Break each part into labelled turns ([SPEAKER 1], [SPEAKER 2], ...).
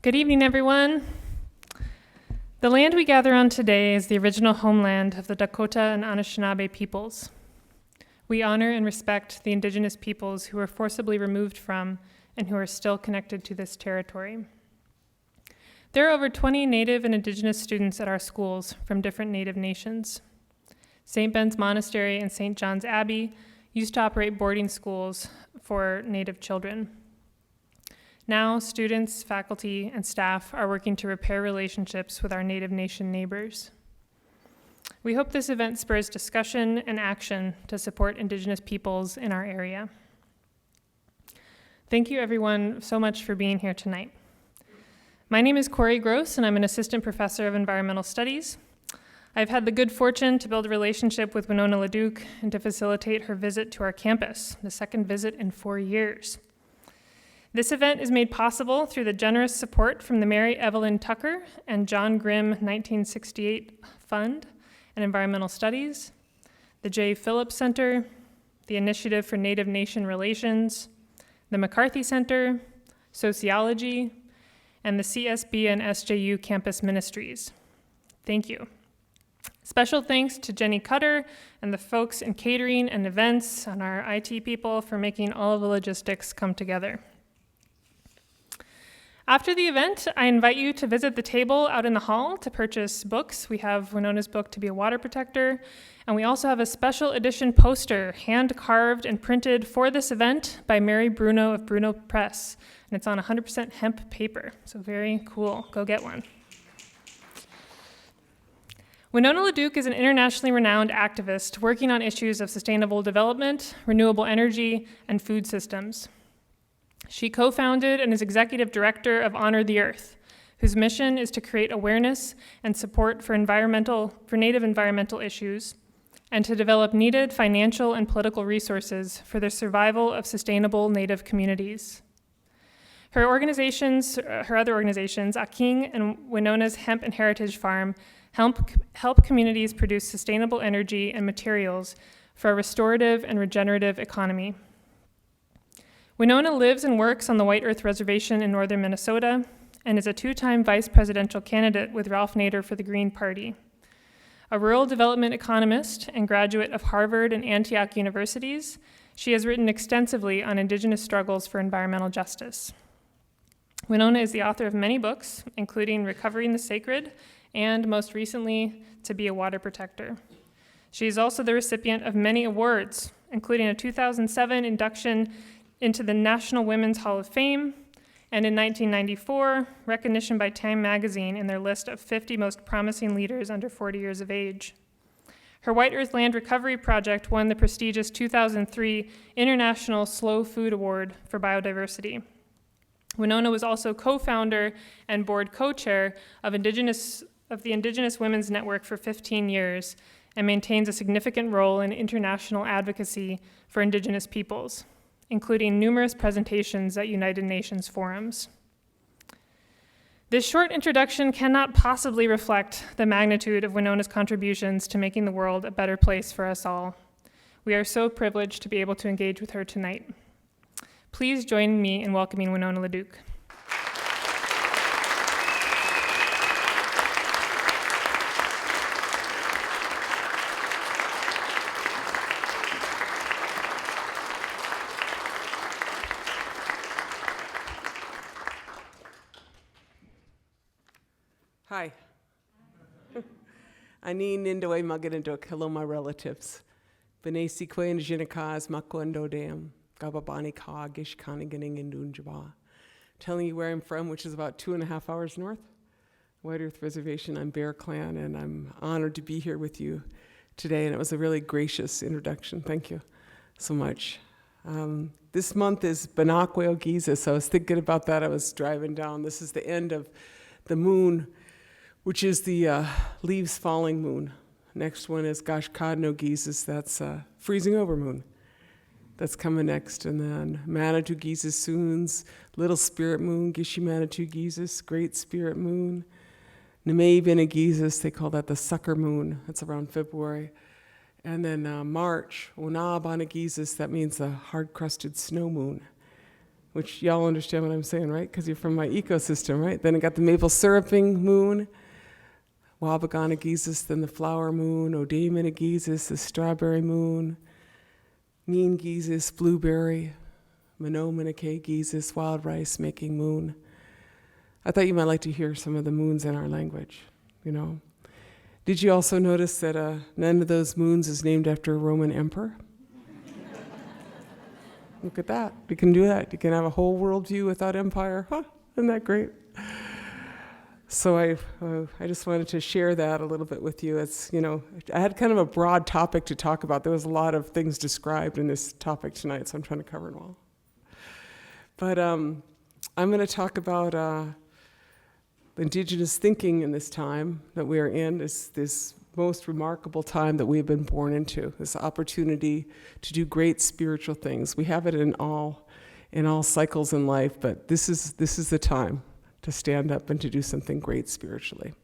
[SPEAKER 1] Good evening, everyone. The land we gather on today is the original homeland of the Dakota and Anishinaabe peoples. We honor and respect the indigenous peoples who were forcibly removed from and who are still connected to this territory. There are over 20 Native and Indigenous students at our schools from different Native nations. St. Ben's Monastery and St. John's Abbey used to operate boarding schools for Native children. Now, students, faculty, and staff are working to repair relationships with our Native Nation neighbors. We hope this event spurs discussion and action to support Indigenous peoples in our area. Thank you, everyone, so much for being here tonight. My name is Corey Gross, and I'm an assistant professor of environmental studies. I've had the good fortune to build a relationship with Winona LaDuke and to facilitate her visit to our campus, the second visit in 4 years. This event is made possible through the generous support from the Mary Evelyn Tucker and John Grimm 1968 Fund and Environmental Studies, the J. Phillips Center, the Initiative for Native Nation Relations, the McCarthy Center, Sociology, and the CSB and SJU Campus Ministries. Thank you. Special thanks to Jenny Cutter and the folks in catering and events and our IT people for making all of the logistics come together. After the event, I invite you to visit the table out in the hall to purchase books. We have Winona's book to be a water protector, and we also have a special edition poster hand-carved and printed for this event by Mary Bruno of Bruno Press, and it's on 100% hemp paper, so very cool. Go get one. Winona LaDuke is an internationally renowned activist working on issues of sustainable development, renewable energy, and food systems. She co-founded and is executive director of Honor the Earth, whose mission is to create awareness and support for Native environmental issues, and to develop needed financial and political resources for the survival of sustainable Native communities. Her other organizations, Aking and Winona's Hemp and Heritage Farm, help communities produce sustainable energy and materials for a restorative and regenerative economy. Winona lives and works on the White Earth Reservation in northern Minnesota and is a 2-time vice presidential candidate with Ralph Nader for the Green Party. A rural development economist and graduate of Harvard and Antioch universities, she has written extensively on Indigenous struggles for environmental justice. Winona is the author of many books, including Recovering the Sacred and, most recently, To Be a Water Protector. She is also the recipient of many awards, including a 2007 induction into the National Women's Hall of Fame, and in 1994, recognition by Time magazine in their list of 50 most promising leaders under 40 years of age. Her White Earth Land Recovery Project won the prestigious 2003 International Slow Food Award for Biodiversity. Winona was also co-founder and board co-chair of the Indigenous Women's Network for 15 years and maintains a significant role in international advocacy for Indigenous peoples, including numerous presentations at United Nations forums. This short introduction cannot possibly reflect the magnitude of Winona's contributions to making the world a better place for us all. We are so privileged to be able to engage with her tonight. Please join me in welcoming Winona LaDuke.
[SPEAKER 2] Hi. Ani Nindoe Maganindok, hello my relatives. Benesi Kwen Jinakas Makwendo Dam, Gababani Ka Gishkaniganing in Dunjaba. Telling you where I'm from, which is about 2.5 hours north. White Earth Reservation, I'm Bear Clan, and I'm honored to be here with you today, and it was a really gracious introduction. Thank you so much. This month is Banakwe Ogiza, so I was thinking about that. I was driving down. This is the end of the moon, which is the leaves falling moon. Next one is Gashkadno Gizis, that's freezing over moon. That's coming next. And then Manitou Gizis Soons, little spirit moon, Gishi Manitou Gizis, great spirit moon. Nemei Benegizis, they call that the sucker moon. That's around February. And then March, Ona Banagizis, that means the hard-crusted snow moon. which y'all understand what I'm saying, right? Because you're from my ecosystem, right? Then I got the maple syruping moon, Wabagonagesus, then the flower moon, Odaemonagesus, the strawberry moon, Neengesus, blueberry, Menominake-gesus, wild rice making moon. I thought you might like to hear some of the moons in our language, you know. Did you also notice that none of those moons is named after a Roman emperor? Look at that. You can do that. You can have a whole worldview without empire. Huh? Isn't that great? So I just wanted to share that a little bit with you. It's, you know, I had kind of a broad topic to talk about. There was a lot of things described in this topic tonight, so I'm trying to cover it all. But I'm going to talk about indigenous thinking in this time that we are in, this most remarkable time that we've been born into, this opportunity to do great spiritual things. We have it in all cycles in life, but this is the time to stand up and to do something great spiritually.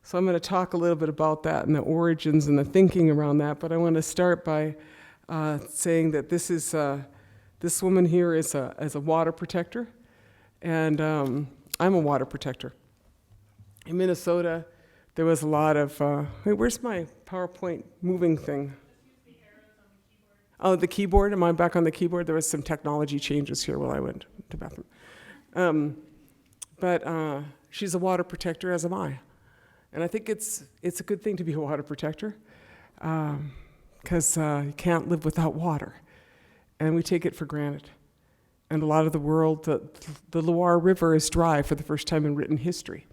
[SPEAKER 2] So I'm going to talk a little bit about that and the origins and the thinking around that, but I want to start by saying that this woman here is a water protector, and I'm a water protector. In Minnesota, there was a lot of, wait, where's my PowerPoint moving thing? Oh, the keyboard, am I back on the keyboard? There was some technology changes here while I went to the bathroom. But she's a water protector, as am I. And I think it's a good thing to be a water protector, because you can't live without water. And we take it for granted. And a lot of the world, the Loire River is dry for the first time in written history.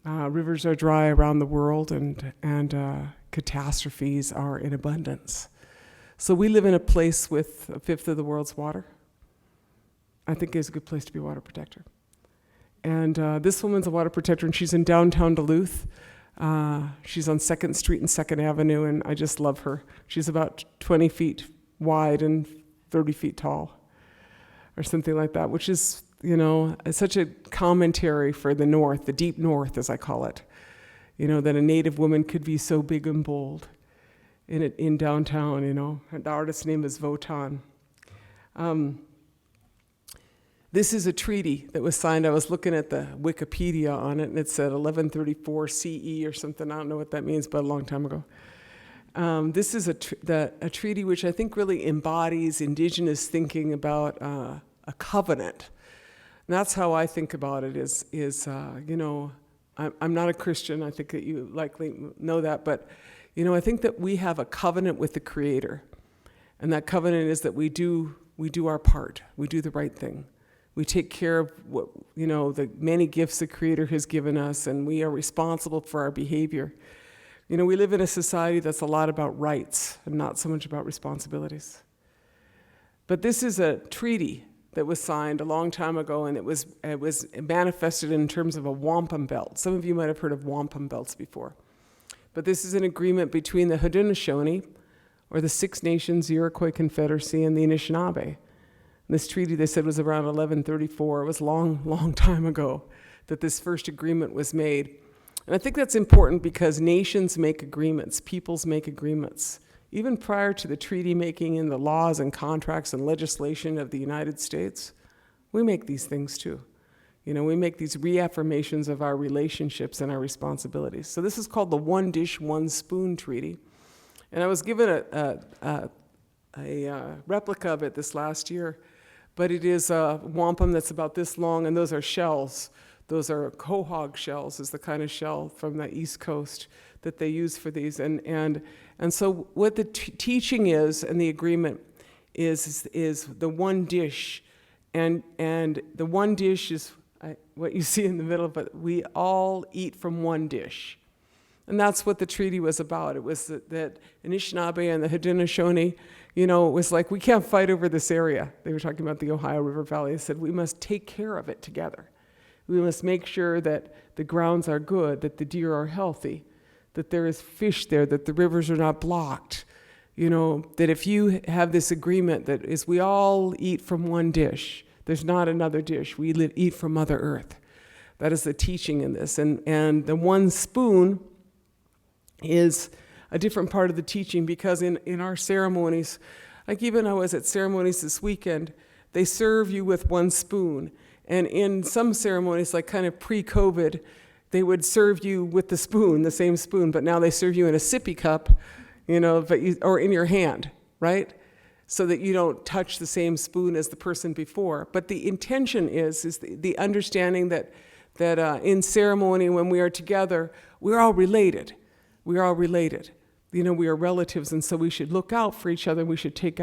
[SPEAKER 2] Rivers are dry around the world, and catastrophes are in abundance. So we live in a place with a fifth of the world's water. I think it's a good place to be a water protector. And this woman's a water protector, and she's in downtown Duluth. She's on 2nd Street and 2nd Avenue, and I just love her. She's about 20 feet wide and 30 feet tall, or something like that, which is, you know, such a commentary for the North, the deep North, as I call it. You know, that a Native woman could be so big and bold in downtown, you know. The artist's name is Wotan. This is a treaty that was signed. I was looking at the Wikipedia on it, and it said 1134 CE or something. I don't know what that means, but a long time ago. This is a treaty which I think really embodies indigenous thinking about a covenant. And that's how I think about it is you know, I'm not a Christian. I think that you likely know that. But, you know, I think that we have a covenant with the Creator. And that covenant is that we do our part. We do the right thing. We take care of what, you know, the many gifts the Creator has given us, and we are responsible for our behavior. You know, we live in a society that's a lot about rights and not so much about responsibilities. But this is a treaty that was signed a long time ago, and it was manifested in terms of a wampum belt. Some of you might have heard of wampum belts before. But this is an agreement between the Haudenosaunee, or the Six Nations Iroquois Confederacy, and the Anishinaabe. This treaty, they said, was around 1134. It was a long, long time ago that this first agreement was made. And I think that's important because nations make agreements, peoples make agreements. Even prior to the treaty making and the laws and contracts and legislation of the United States, we make these things too. You know, we make these reaffirmations of our relationships and our responsibilities. So this is called the One Dish, One Spoon Treaty. And I was given a replica of it this last year, but it is a wampum that's about this long, and those are shells. Those are quahog shells, is the kind of shell from the East Coast that they use for these. And so what the teaching is, and the agreement is the one dish. And the one dish is what you see in the middle, but we all eat from one dish. And that's what the treaty was about. It was that Anishinaabe and the Haudenosaunee, you know, it was like, we can't fight over this area. They were talking about the Ohio River Valley. They said, we must take care of it together. We must make sure that the grounds are good, that the deer are healthy, that there is fish there, that the rivers are not blocked. You know, that if you have this agreement that is we all eat from one dish, there's not another dish. We eat from Mother Earth. That is the teaching in this. And the one spoon is a different part of the teaching, because in our ceremonies, like even I was at ceremonies this weekend, they serve you with one spoon. And in some ceremonies, like kind of pre-COVID, they would serve you with the spoon, the same spoon, but now they serve you in a sippy cup, or in your hand, right? So that you don't touch the same spoon as the person before. But the intention is the understanding that in ceremony, when we are together, we're all related. We're all related. We are relatives, and so we should look out for each other. We should take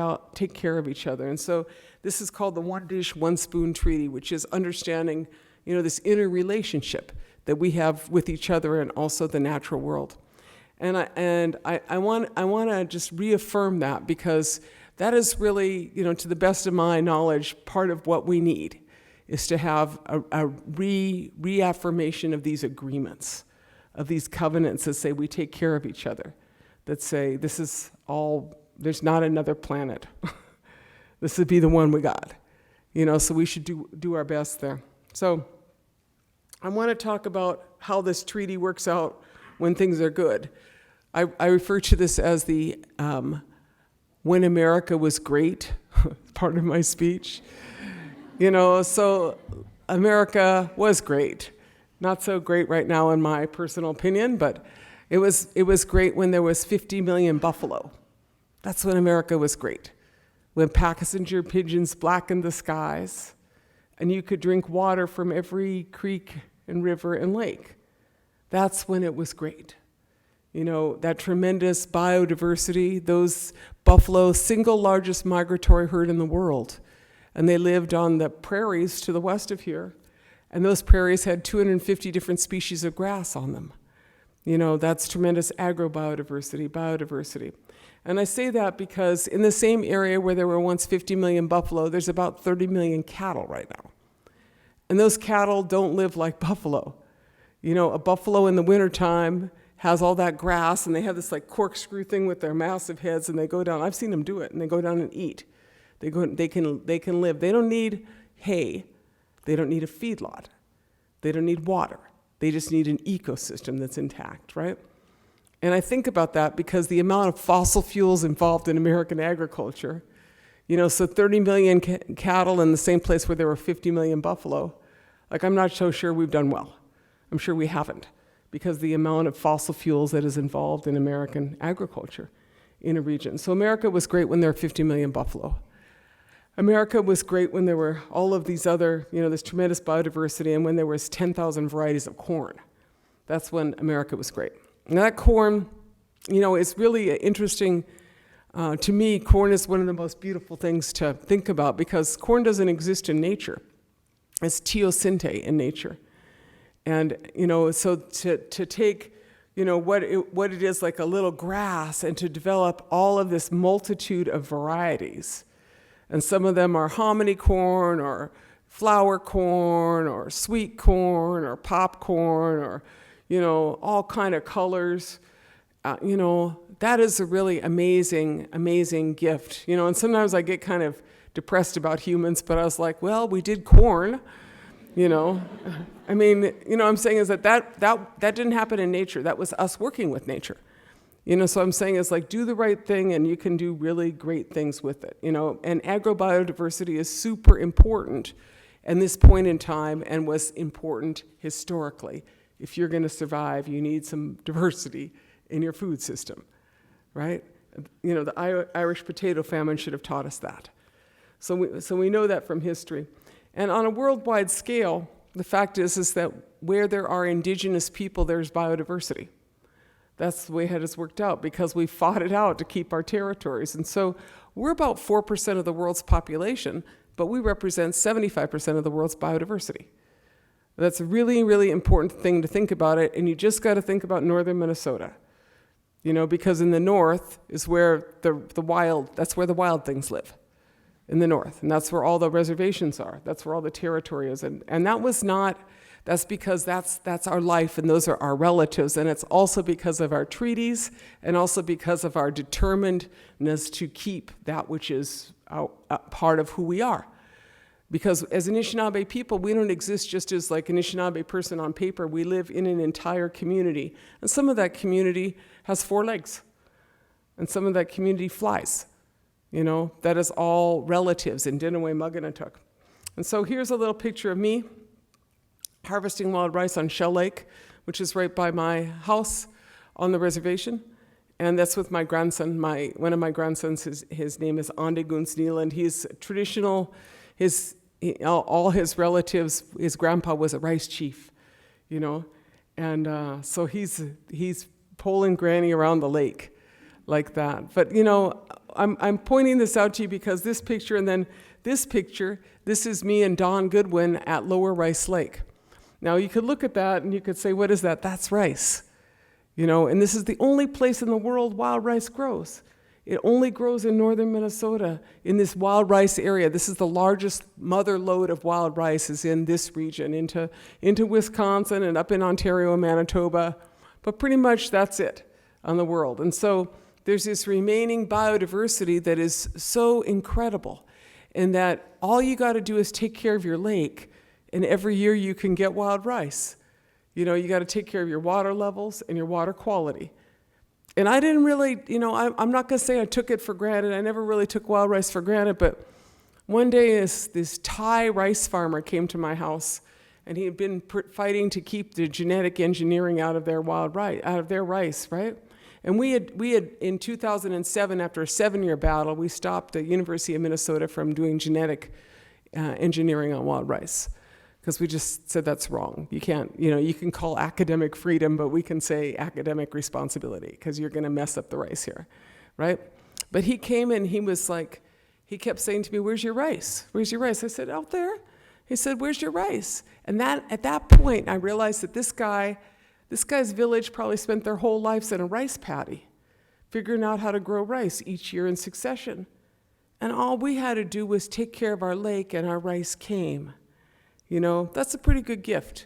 [SPEAKER 2] care of each other. And so this is called the one dish, one spoon treaty, which is understanding, this inner relationship that we have with each other and also the natural world. And I want to just reaffirm that, because that is really, to the best of my knowledge, part of what we need is to have a reaffirmation of these agreements, of these covenants that say we take care of each other, that say this is all, there's not another planet. This would be the one we got. So we should do our best there. So I want to talk about how this treaty works out when things are good. I refer to this as the when America was great, part of my speech. So America was great. Not so great right now in my personal opinion, but it was great when there was 50 million buffalo. That's when America was great. When passenger pigeons blackened the skies, and you could drink water from every creek and river and lake. That's when it was great. That tremendous biodiversity, those buffalo, single largest migratory herd in the world. And they lived on the prairies to the west of here. And those prairies had 250 different species of grass on them. That's tremendous biodiversity. And I say that because in the same area where there were once 50 million buffalo, there's about 30 million cattle right now. And those cattle don't live like buffalo. A buffalo in the wintertime has all that grass, and they have this like corkscrew thing with their massive heads, and they go down. I've seen them do it, and they go down and eat. They can live. They don't need hay. They don't need a feedlot. They don't need water. They just need an ecosystem that's intact, right? And I think about that because the amount of fossil fuels involved in American agriculture, so 30 million cattle in the same place where there were 50 million buffalo, I'm not so sure we've done well. I'm sure we haven't, because the amount of fossil fuels that is involved in American agriculture in a region. So America was great when there were 50 million buffalo. America was great when there were all of these other, this tremendous biodiversity, and when there was 10,000 varieties of corn. That's when America was great. And that corn, is really interesting. To me, corn is one of the most beautiful things to think about, because corn doesn't exist in nature. It's teosinte in nature. And, so to take, what it is, like a little grass, and to develop all of this multitude of varieties. And some of them are hominy corn, or flour corn, or sweet corn, or popcorn, or, all kind of colors. That is a really amazing gift. And sometimes I get kind of depressed about humans, but I was like, well, we did corn. I'm saying is that didn't happen in nature. That was us working with nature. So I'm saying is do the right thing, and you can do really great things with it. And agrobiodiversity is super important at this point in time, and was important historically. If you're going to survive, you need some diversity in your food system, right? The Irish potato famine should have taught us that. So we know that from history. And on a worldwide scale, the fact is that where there are indigenous people, there's biodiversity. That's the way it has worked out, because we fought it out to keep our territories. And so we're about 4% of the world's population, but we represent 75% of the world's biodiversity. That's a really, really important thing to think about it, and you just got to think about northern Minnesota. Because in the north is where that's where the wild things live, in the north. And that's where all the reservations are. That's where all the territory is. And that's because that's our life, and those are our relatives. And it's also because of our treaties, and also because of our determinedness to keep that which is a part of who we are. Because as Anishinaabe people, we don't exist just as like an Anishinaabe person on paper. We live in an entire community. And some of that community has 4 legs. And some of that community flies. That is all relatives in Dinaway Muganatuk. And so here's a little picture of me harvesting wild rice on Shell Lake, which is right by my house on the reservation. And that's with my grandson. One of my grandsons, his name is Ande Gunsneel, and he's traditional. All his relatives, his grandpa was a rice chief, and so he's pulling Granny around the lake like that. But I'm pointing this out to you because this picture and then this picture, this is me and Don Goodwin at Lower Rice Lake. Now you could look at that and you could say, what is that? That's rice. And this is the only place in the world wild rice grows. It only grows in northern Minnesota in this wild rice area. This is the largest mother lode of wild rice is in this region, into Wisconsin and up in Ontario and Manitoba. But pretty much that's it on the world. And so there's this remaining biodiversity that is so incredible, and that all you got to do is take care of your lake, and every year you can get wild rice. You got to take care of your water levels and your water quality. And I didn't really, I'm not going to say I took it for granted. I never really took wild rice for granted, but one day this Thai rice farmer came to my house, and he had been fighting to keep the genetic engineering out of their rice, right? And we had in 2007, after a 7-year battle, we stopped the University of Minnesota from doing genetic engineering on wild rice, because we just said that's wrong. You can't, you can call academic freedom, but we can say academic responsibility, because you're going to mess up the rice here, right? But he came in, he kept saying to me, "Where's your rice? Where's your rice?" I said, "Out there." He said, "Where's your rice?" And at that point, I realized that this guy's village probably spent their whole lives in a rice paddy, figuring out how to grow rice each year in succession. And all we had to do was take care of our lake, and our rice came. That's a pretty good gift.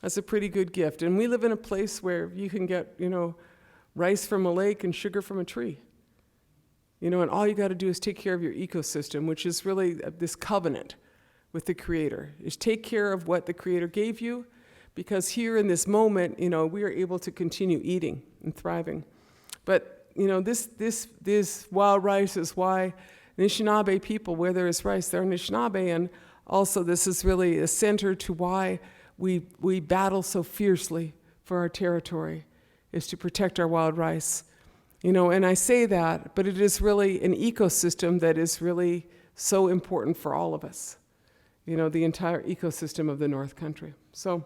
[SPEAKER 2] That's a pretty good gift. And we live in a place where you can get, rice from a lake and sugar from a tree. And all you got to do is take care of your ecosystem, which is really this covenant with the Creator, is take care of what the Creator gave you, because here in this moment, we are able to continue eating and thriving. But, this wild rice is why Anishinaabe people, where there is rice, they're Anishinaabe, and also this is really a center to why we battle so fiercely for our territory, is to protect our wild rice. And I say that, but it is really an ecosystem that is really so important for all of us, the entire ecosystem of the North Country. So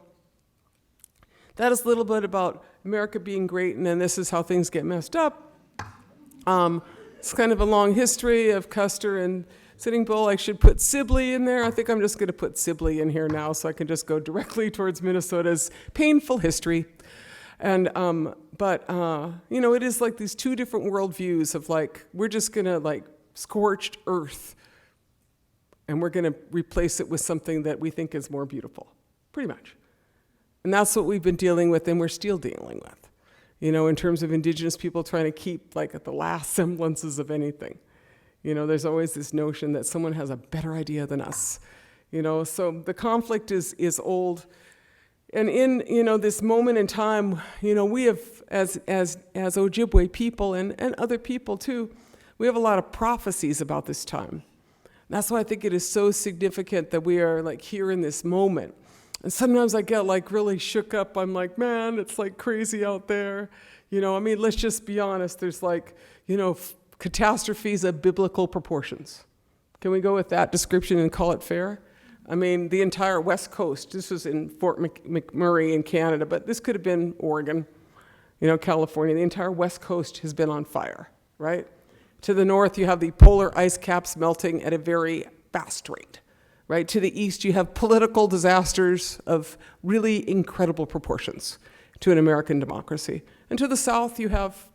[SPEAKER 2] that is a little bit about America being great, and then this is how things get messed up. It's kind of a long history of Custer and Sitting Bull. I should put Sibley in there. I think I'm just going to put Sibley in here now so I can just go directly towards Minnesota's painful history. And it is like these two different worldviews of we're just going to scorched earth, and we're going to replace it with something that we think is more beautiful, pretty much. And that's what we've been dealing with, and we're still dealing with, in terms of Indigenous people trying to keep at the last semblances of anything. There's always this notion that someone has a better idea than us. So the conflict is old. And in, this moment in time, we have, as Ojibwe people and other people too, we have a lot of prophecies about this time. That's why I think it is so significant that we are here in this moment. And sometimes I get really shook up. I'm like, man, it's crazy out there. Let's just be honest. There's catastrophes of biblical proportions. Can we go with that description and call it fair? The entire West Coast, this was in Fort McMurray in Canada, but this could have been Oregon, California. The entire West Coast has been on fire, right? To the north, you have the polar ice caps melting at a very fast rate, right? To the east, you have political disasters of really incredible proportions to an American democracy. And to the south, you have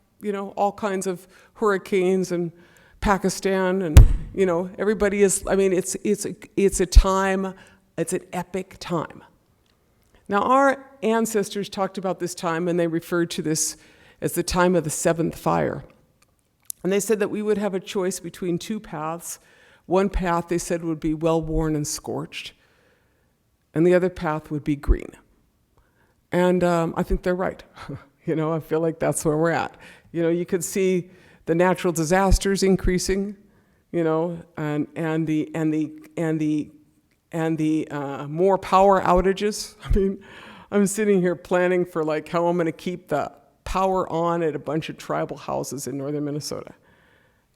[SPEAKER 2] all kinds of hurricanes and Pakistan, and everybody is. It's a time. It's an epic time. Now, our ancestors talked about this time, and they referred to this as the time of the seventh fire. And they said that we would have a choice between two paths. One path, they said, would be well-worn and scorched, and the other path would be green. And I think they're right. I feel like that's where we're at. You could see the natural disasters increasing. you know, and the more power outages. I mean, I'm sitting here planning for like how I'm going to keep the power on at a bunch of tribal houses in northern Minnesota.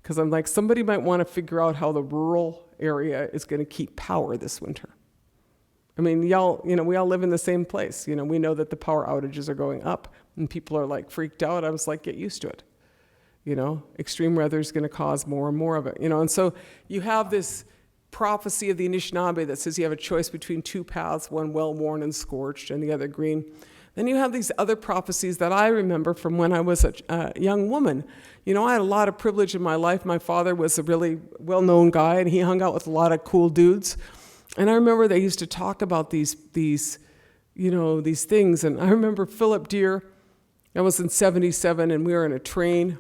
[SPEAKER 2] Because I'm like, somebody might want to figure out how the rural area is going to keep power this winter. I mean, we all live in the same place. You know, we know that the power outages are going up and people are like freaked out. I was like, get used to it. You know, extreme weather is going to cause more and more of it. You know, and so you have this prophecy of the Anishinaabe that says you have a choice between two paths, one well-worn and scorched and the other green. Then you have these other prophecies that I remember from when I was a young woman. You know, I had a lot of privilege in my life. My father was a really well-known guy, and he hung out with a lot of cool dudes. And I remember they used to talk about these things. And I remember Philip Deere. I was in '77, and we were in a train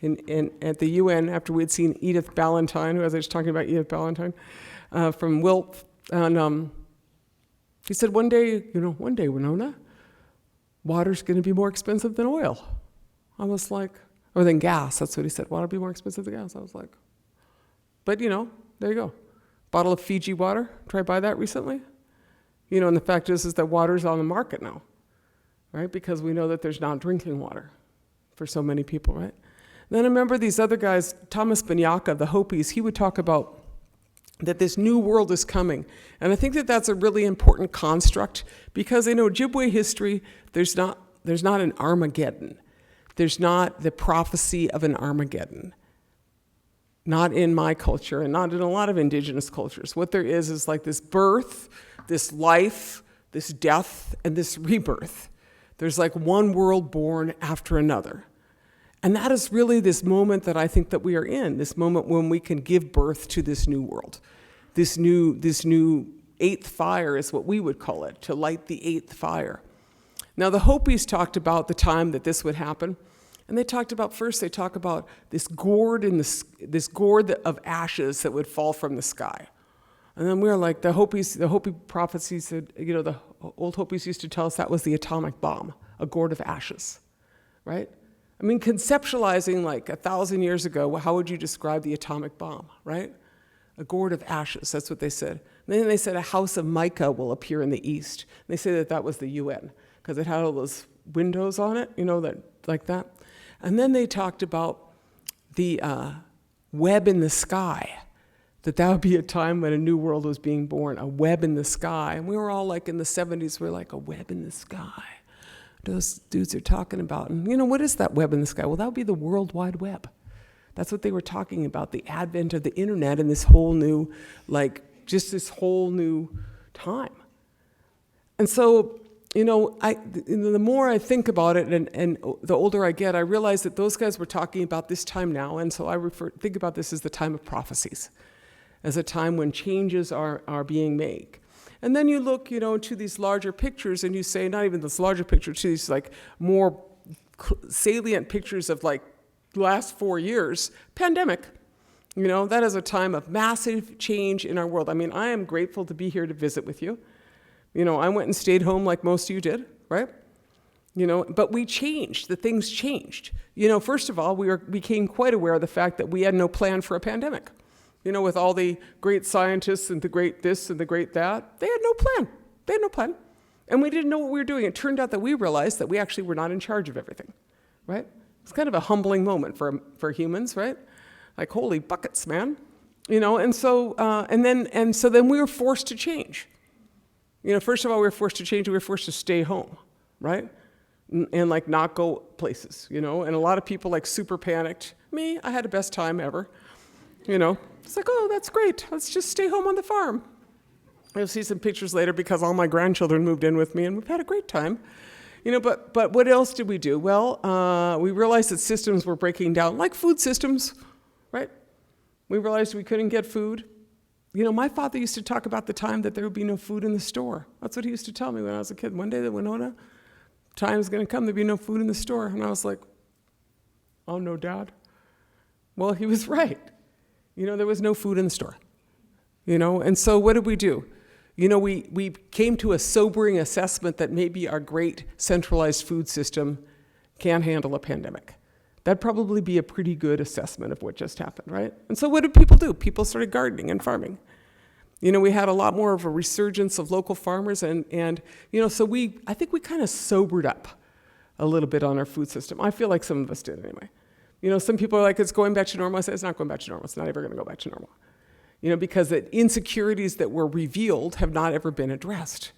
[SPEAKER 2] at the UN after we had seen Edith Ballantyne, who I was just talking about Edith Ballantyne, from Wilt. And he said, one day, Winona, water's going to be more expensive than oil. I was like, or than gas. That's what he said. Water will be more expensive than gas. I was like, but there you go. Bottle of Fiji water. Tried to buy that recently. You know, and the fact is that water's on the market now, right? Because we know that there's not drinking water for so many people, right? Then I remember these other guys, Thomas Banyaka, the Hopis, he would talk about that this new world is coming. And I think that that's a really important construct because in Ojibwe history, there's not an Armageddon. There's not the prophecy of an Armageddon. Not in my culture and not in a lot of indigenous cultures. What there is like this birth, this life, this death, and this rebirth. There's like one world born after another. And that is really this moment that I think that we are in, this moment when we can give birth to this new world. This new eighth fire is what we would call it, to light the eighth fire. Now the Hopis talked about the time that this would happen. And they talk about this gourd of ashes that would fall from the sky. And then we were like, the Hopi prophecy said, the old Hopis used to tell us that was the atomic bomb, a gourd of ashes, right? I mean, conceptualizing like 1,000 years ago, how would you describe the atomic bomb, right? A gourd of ashes, that's what they said. And then they said a house of mica will appear in the east. And they say that was the UN, because it had all those windows on it, that like that. And then they talked about the web in the sky, that would be a time when a new world was being born, a web in the sky. And we were all like in the 70s, we were like, a web in the sky. Those dudes are talking about. And what is that web in the sky? Well, that would be the World Wide Web. That's what they were talking about, the advent of the internet and this whole new, this whole new time. And so, the more I think about it and the older I get, I realize that those guys were talking about this time now. And so I think about this as the time of prophecies, as a time when changes are being made. And then you look, to these larger pictures and you say, not even this larger picture, to these more salient pictures of the last 4 years, pandemic. That is a time of massive change in our world. I mean, I am grateful to be here to visit with you. I went and stayed home like most of you did, right? But we changed, the things changed. First of all, we became quite aware of the fact that we had no plan for a pandemic. With all the great scientists and the great this and the great that, they had no plan. And we didn't know what we were doing. It turned out that we realized that we actually were not in charge of everything, right? It's kind of a humbling moment for humans, right? Like, holy buckets, man. And so then we were forced to change. First of all, we were forced to change. We were forced to stay home, right? And not go places, And a lot of people super panicked. Me, I had the best time ever. It's like, oh, that's great. Let's just stay home on the farm. You'll see some pictures later because all my grandchildren moved in with me and we've had a great time. But what else did we do? Well, we realized that systems were breaking down, like food systems, right? We realized we couldn't get food. My father used to talk about the time that there would be no food in the store. That's what he used to tell me when I was a kid. One day, Winona, time's going to come, there'll be no food in the store. And I was like, oh, no, Dad? Well, he was right. There was no food in the store. And so what did we do? We came to a sobering assessment that maybe our great centralized food system can't handle a pandemic. That'd probably be a pretty good assessment of what just happened, right? And so what did people do? People started gardening and farming. We had a lot more of a resurgence of local farmers and so I think we kind of sobered up a little bit on our food system. I feel like some of us did anyway. Some people are like, it's going back to normal. I say, it's not going back to normal. It's not ever going to go back to normal. Because the insecurities that were revealed have not ever been addressed.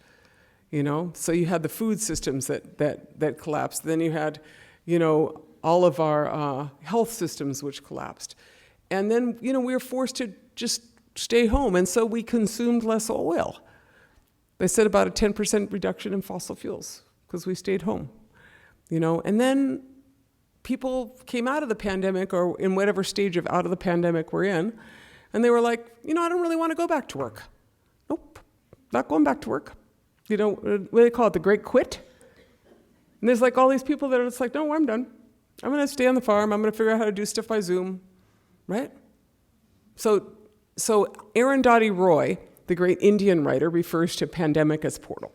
[SPEAKER 2] So you had the food systems that collapsed. Then you had, all of our health systems which collapsed. And then, we were forced to just stay home. And so we consumed less oil. They said about a 10% reduction in fossil fuels because we stayed home. And then people came out of the pandemic, or in whatever stage of out of the pandemic we're in, and they were like, I don't really want to go back to work. Nope, not going back to work. What do they call it, the great quit? And there's like all these people that are just like, no, I'm done. I'm going to stay on the farm. I'm going to figure out how to do stuff by Zoom, right? So Arundhati Roy, the great Indian writer, refers to pandemic as portal.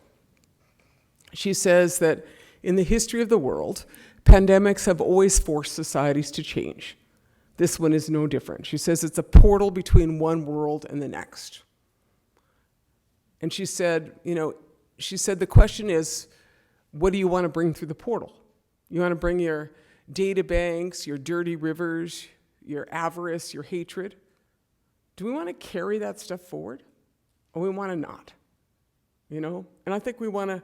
[SPEAKER 2] She says that in the history of the world, pandemics have always forced societies to change. This one is no different. She says it's a portal between one world and the next. And she said, the question is, what do you want to bring through the portal? You want to bring your data banks, your dirty rivers, your avarice, your hatred? Do we want to carry that stuff forward? Or we want to not? And I think we want to,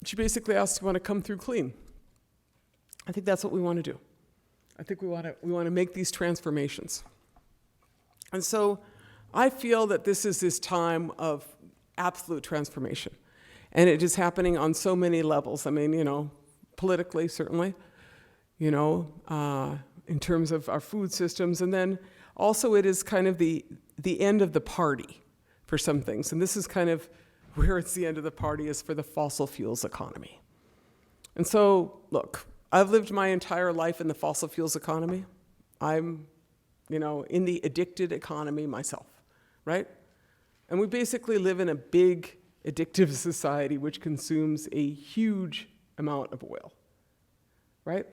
[SPEAKER 2] she basically asked, we want to come through clean. I think that's what we want to do. I think we want to make these transformations. And so I feel that this is this time of absolute transformation. And it is happening on so many levels. I mean, politically, certainly, in terms of our food systems. And then also it is kind of the end of the party for some things. And this is kind of where it's the end of the party is for the fossil fuels economy. And so, look, I've lived my entire life in the fossil fuels economy. I'm, in the addicted economy myself, right? And we basically live in a big addictive society which consumes a huge amount of oil, right?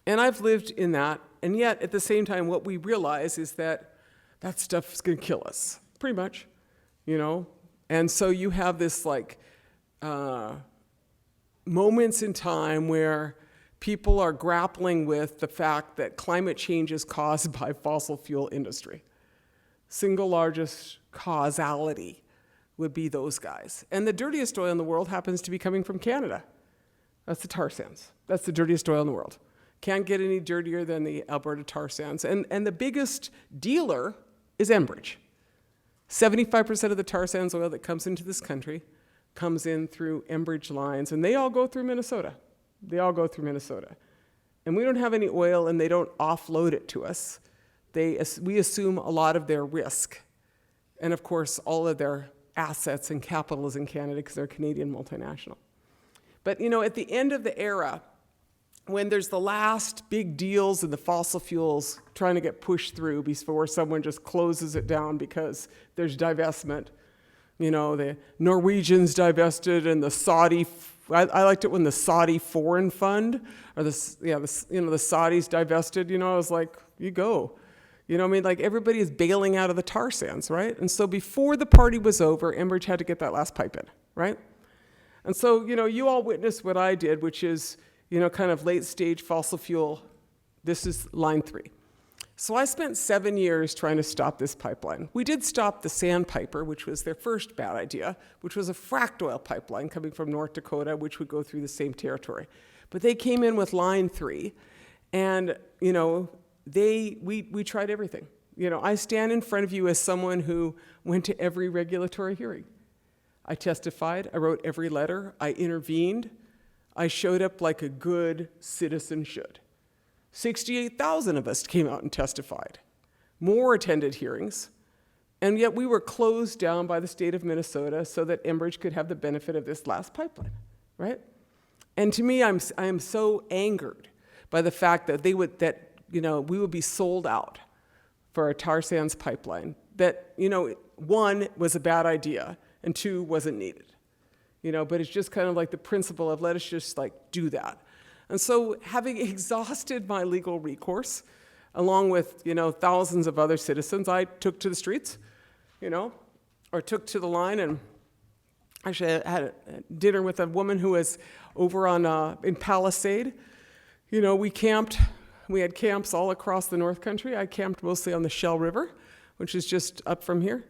[SPEAKER 2] And I've lived in that, and yet at the same time, what we realize is that that stuff is going to kill us, pretty much, And so you have this moments in time where people are grappling with the fact that climate change is caused by fossil fuel industry. Single largest causality would be those guys. And the dirtiest oil in the world happens to be coming from Canada. That's the tar sands. That's the dirtiest oil in the world. Can't get any dirtier than the Alberta tar sands. And the biggest dealer is Enbridge. 75% of the tar sands oil that comes into this country comes in through Enbridge lines, and they all go through Minnesota. And we don't have any oil, and they don't offload it to us. We assume a lot of their risk. And of course, all of their assets and capital is in Canada because they're a Canadian multinational. But at the end of the era, when there's the last big deals in the fossil fuels trying to get pushed through before someone just closes it down because there's divestment, the Norwegians divested and the Saudi, I liked it when the Saudi Foreign Fund, or the Saudis divested, I was like, you go. Everybody is bailing out of the tar sands, right? And so before the party was over, Enbridge had to get that last pipe in, right? And so, you all witnessed what I did, which is, kind of late stage fossil fuel. This is line 3. So I spent 7 years trying to stop this pipeline. We did stop the Sandpiper, which was their first bad idea, which was a fracked oil pipeline coming from North Dakota, which would go through the same territory. But they came in with line 3, and, we tried everything. I stand in front of you as someone who went to every regulatory hearing. I testified, I wrote every letter, I intervened, I showed up like a good citizen should. 68,000 of us came out and testified. More attended hearings, and yet we were closed down by the state of Minnesota so that Enbridge could have the benefit of this last pipeline, right? And to me, I am so angered by the fact that we would be sold out for a tar sands pipeline that, 1, was a bad idea, and 2, wasn't needed. But it's just kind of like the principle of let us just do that. And so having exhausted my legal recourse, along with, thousands of other citizens, I took to the streets, or took to the line, and actually I had a dinner with a woman who was over in Palisade. We camped. We had camps all across the North Country. I camped mostly on the Shell River, which is just up from here.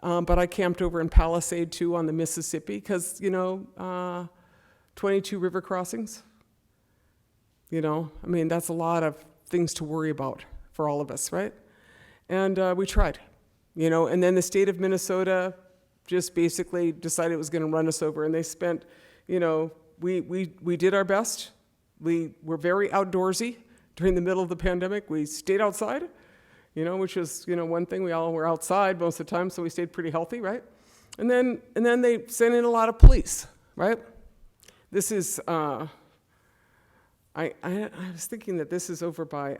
[SPEAKER 2] But I camped over in Palisade, too, on the Mississippi, because, 22 river crossings. That's a lot of things to worry about for all of us, right? And we tried, and then the state of Minnesota just basically decided it was going to run us over, and they spent, we did our best. We were very outdoorsy during the middle of the pandemic. We stayed outside, which was, one thing. We all were outside most of the time, so we stayed pretty healthy, right? And then they sent in a lot of police, right? This is, I was thinking that this is over by,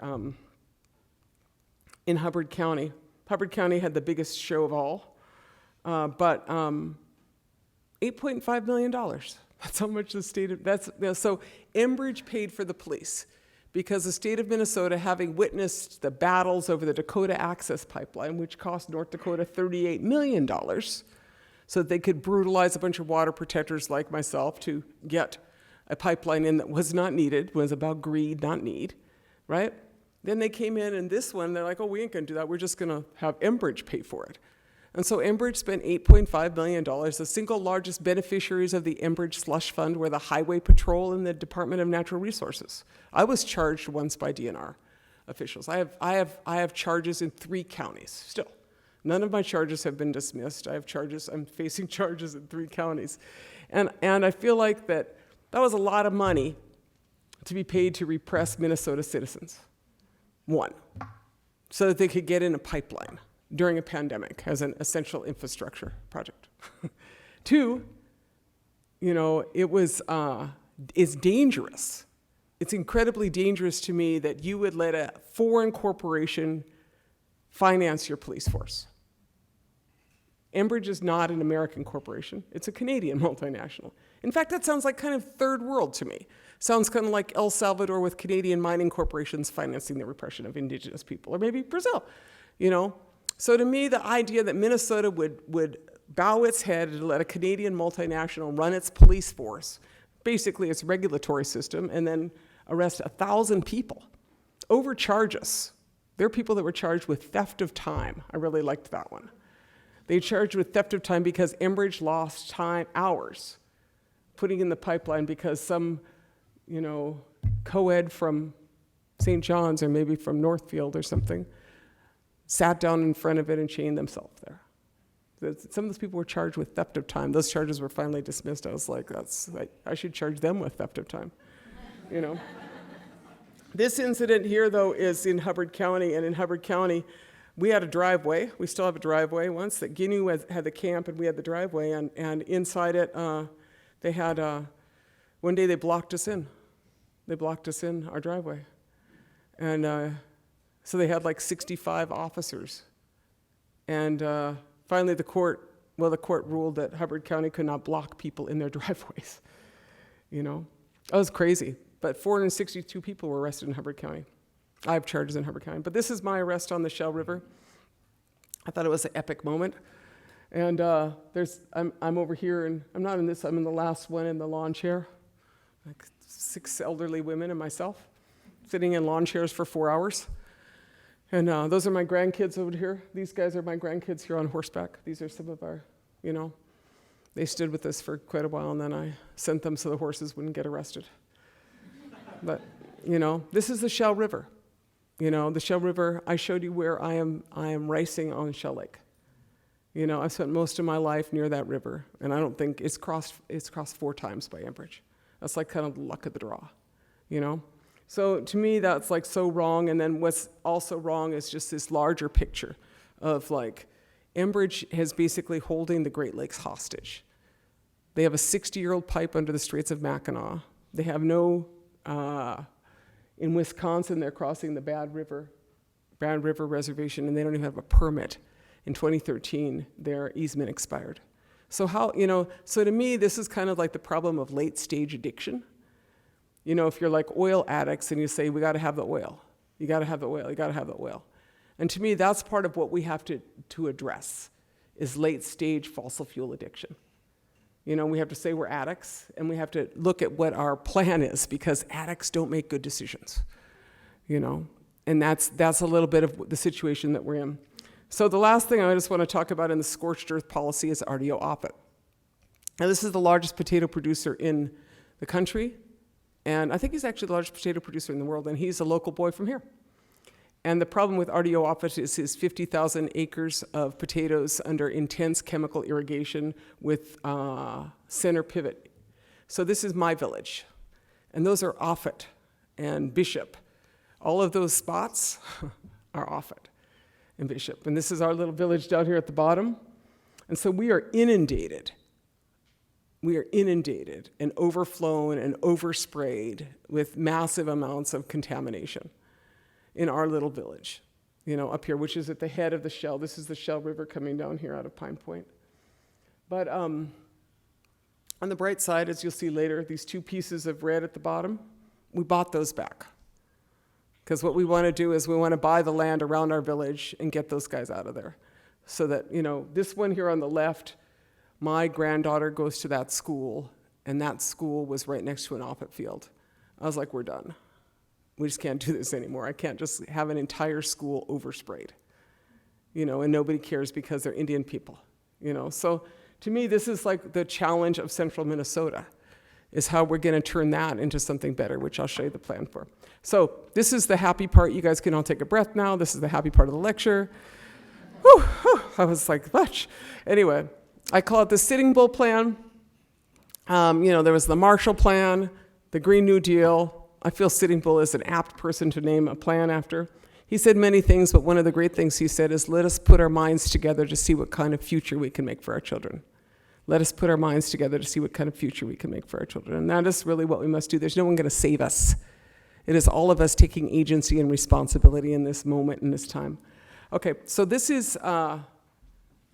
[SPEAKER 2] in Hubbard County. Hubbard County had the biggest show of all, but $8.5 million. That's how much the state of, so Enbridge paid for the police because the state of Minnesota, having witnessed the battles over the Dakota Access Pipeline, which cost North Dakota $38 million, so that they could brutalize a bunch of water protectors like myself to get a pipeline in that was not needed, was about greed, not need, right? Then they came in, and this one, they're like, oh, we ain't gonna do that. We're just gonna have Enbridge pay for it. And so Enbridge spent $8.5 million. The single largest beneficiaries of the Enbridge slush fund were the Highway Patrol and the Department of Natural Resources. I was charged once by DNR officials. I have charges in 3 counties still. None of my charges have been dismissed. I'm facing charges in 3 counties. And I feel like that was a lot of money to be paid to repress Minnesota citizens. 1, so that they could get in a pipeline during a pandemic as an essential infrastructure project. 2, it's dangerous. It's incredibly dangerous to me that you would let a foreign corporation finance your police force. Enbridge is not an American corporation. It's a Canadian multinational. In fact, that sounds like kind of third world to me. Sounds kind of like El Salvador with Canadian mining corporations financing the repression of indigenous people, or maybe Brazil, So to me, the idea that Minnesota would bow its head and let a Canadian multinational run its police force, basically its regulatory system, and then arrest 1,000 people, overcharge us. There are people that were charged with theft of time. I really liked that one. They charged with theft of time because Enbridge lost hours putting in the pipeline because some, co-ed from St. John's or maybe from Northfield or something sat down in front of it and chained themselves there. Some of those people were charged with theft of time. Those charges were finally dismissed. I was like, I should charge them with theft of time, This incident here, though, is in Hubbard County, and in Hubbard County, we had a driveway. We still have a driveway once that GINU had the camp, and we had the driveway, and inside it, they had, one day they blocked us in. They blocked us in our driveway. And so they had like 65 officers. And finally the court ruled that Hubbard County could not block people in their driveways. That was crazy. But 462 people were arrested in Hubbard County. I have charges in Hubbard County. But this is my arrest on the Shell River. I thought it was an epic moment. And I'm over here, and I'm not in this, I'm in the last one in the lawn chair. Like 6 elderly women and myself, sitting in lawn chairs for 4 hours. And those are my grandkids over here. These guys are my grandkids here on horseback. These are some of our, they stood with us for quite a while, and then I sent them so the horses wouldn't get arrested. But, this is the Shell River. The Shell River, I showed you where I am racing on Shell Lake. I've spent most of my life near that river, and I don't think it's crossed 4 times by Enbridge. That's like kind of the luck of the draw, So to me, that's like so wrong. And then what's also wrong is just this larger picture of like Enbridge is basically holding the Great Lakes hostage. They have a 60-year-old pipe under the Straits of Mackinac. They have no, in Wisconsin, they're crossing the Bad River Reservation, and they don't even have a permit. In 2013, their easement expired. So so to me, this is kind of like the problem of late-stage addiction. You know, if you're like oil addicts and you say, we got to have the oil, you got to have the oil, you got to have the oil. And to me, that's part of what we have to address, is late stage fossil fuel addiction. You know, we have to say we're addicts, and we have to look at what our plan is, because addicts don't make good decisions, you know? And that's a little bit of the situation that we're in. So the last thing I just want to talk about in the scorched earth policy is RDO Offutt. Now, this is the largest potato producer in the country, and I think he's actually the largest potato producer in the world, and he's a local boy from here. And the problem with RDO Offutt is his 50,000 acres of potatoes under intense chemical irrigation with center pivot. So this is my village, and those are Offutt and Bishop. All of those spots are Offutt and Bishop. And this is our little village down here at the bottom. And so we are inundated. We are inundated and overflown and oversprayed with massive amounts of contamination in our little village, you know, up here, which is at the head of the Shell. This is the Shell River coming down here out of Pine Point. But on the bright side, as you'll see later, these two pieces of red at the bottom, we bought those back. Because what we want to do is we want to buy the land around our village and get those guys out of there. So that, you know, this one here on the left, my granddaughter goes to that school, and that school was right next to an Offutt field. I was like, we're done. We just can't do this anymore. I can't just have an entire school oversprayed, you know, and nobody cares because they're Indian people, you know. So to me, this is like the challenge of central Minnesota, is how we're going to turn that into something better, which I'll show you the plan for. So this is the happy part. You guys can all take a breath now. This is the happy part of the lecture. Whew, whew, I was like, much. Anyway, I call it the Sitting Bull Plan. You know, there was the Marshall Plan, the Green New Deal. I feel Sitting Bull is an apt person to name a plan after. He said many things, but one of the great things he said is, let us put our minds together to see what kind of future we can make for our children. Let us put our minds together to see what kind of future we can make for our children. And that is really what we must do. There's no one going to save us. It is all of us taking agency and responsibility in this moment, in this time. Okay, so this is the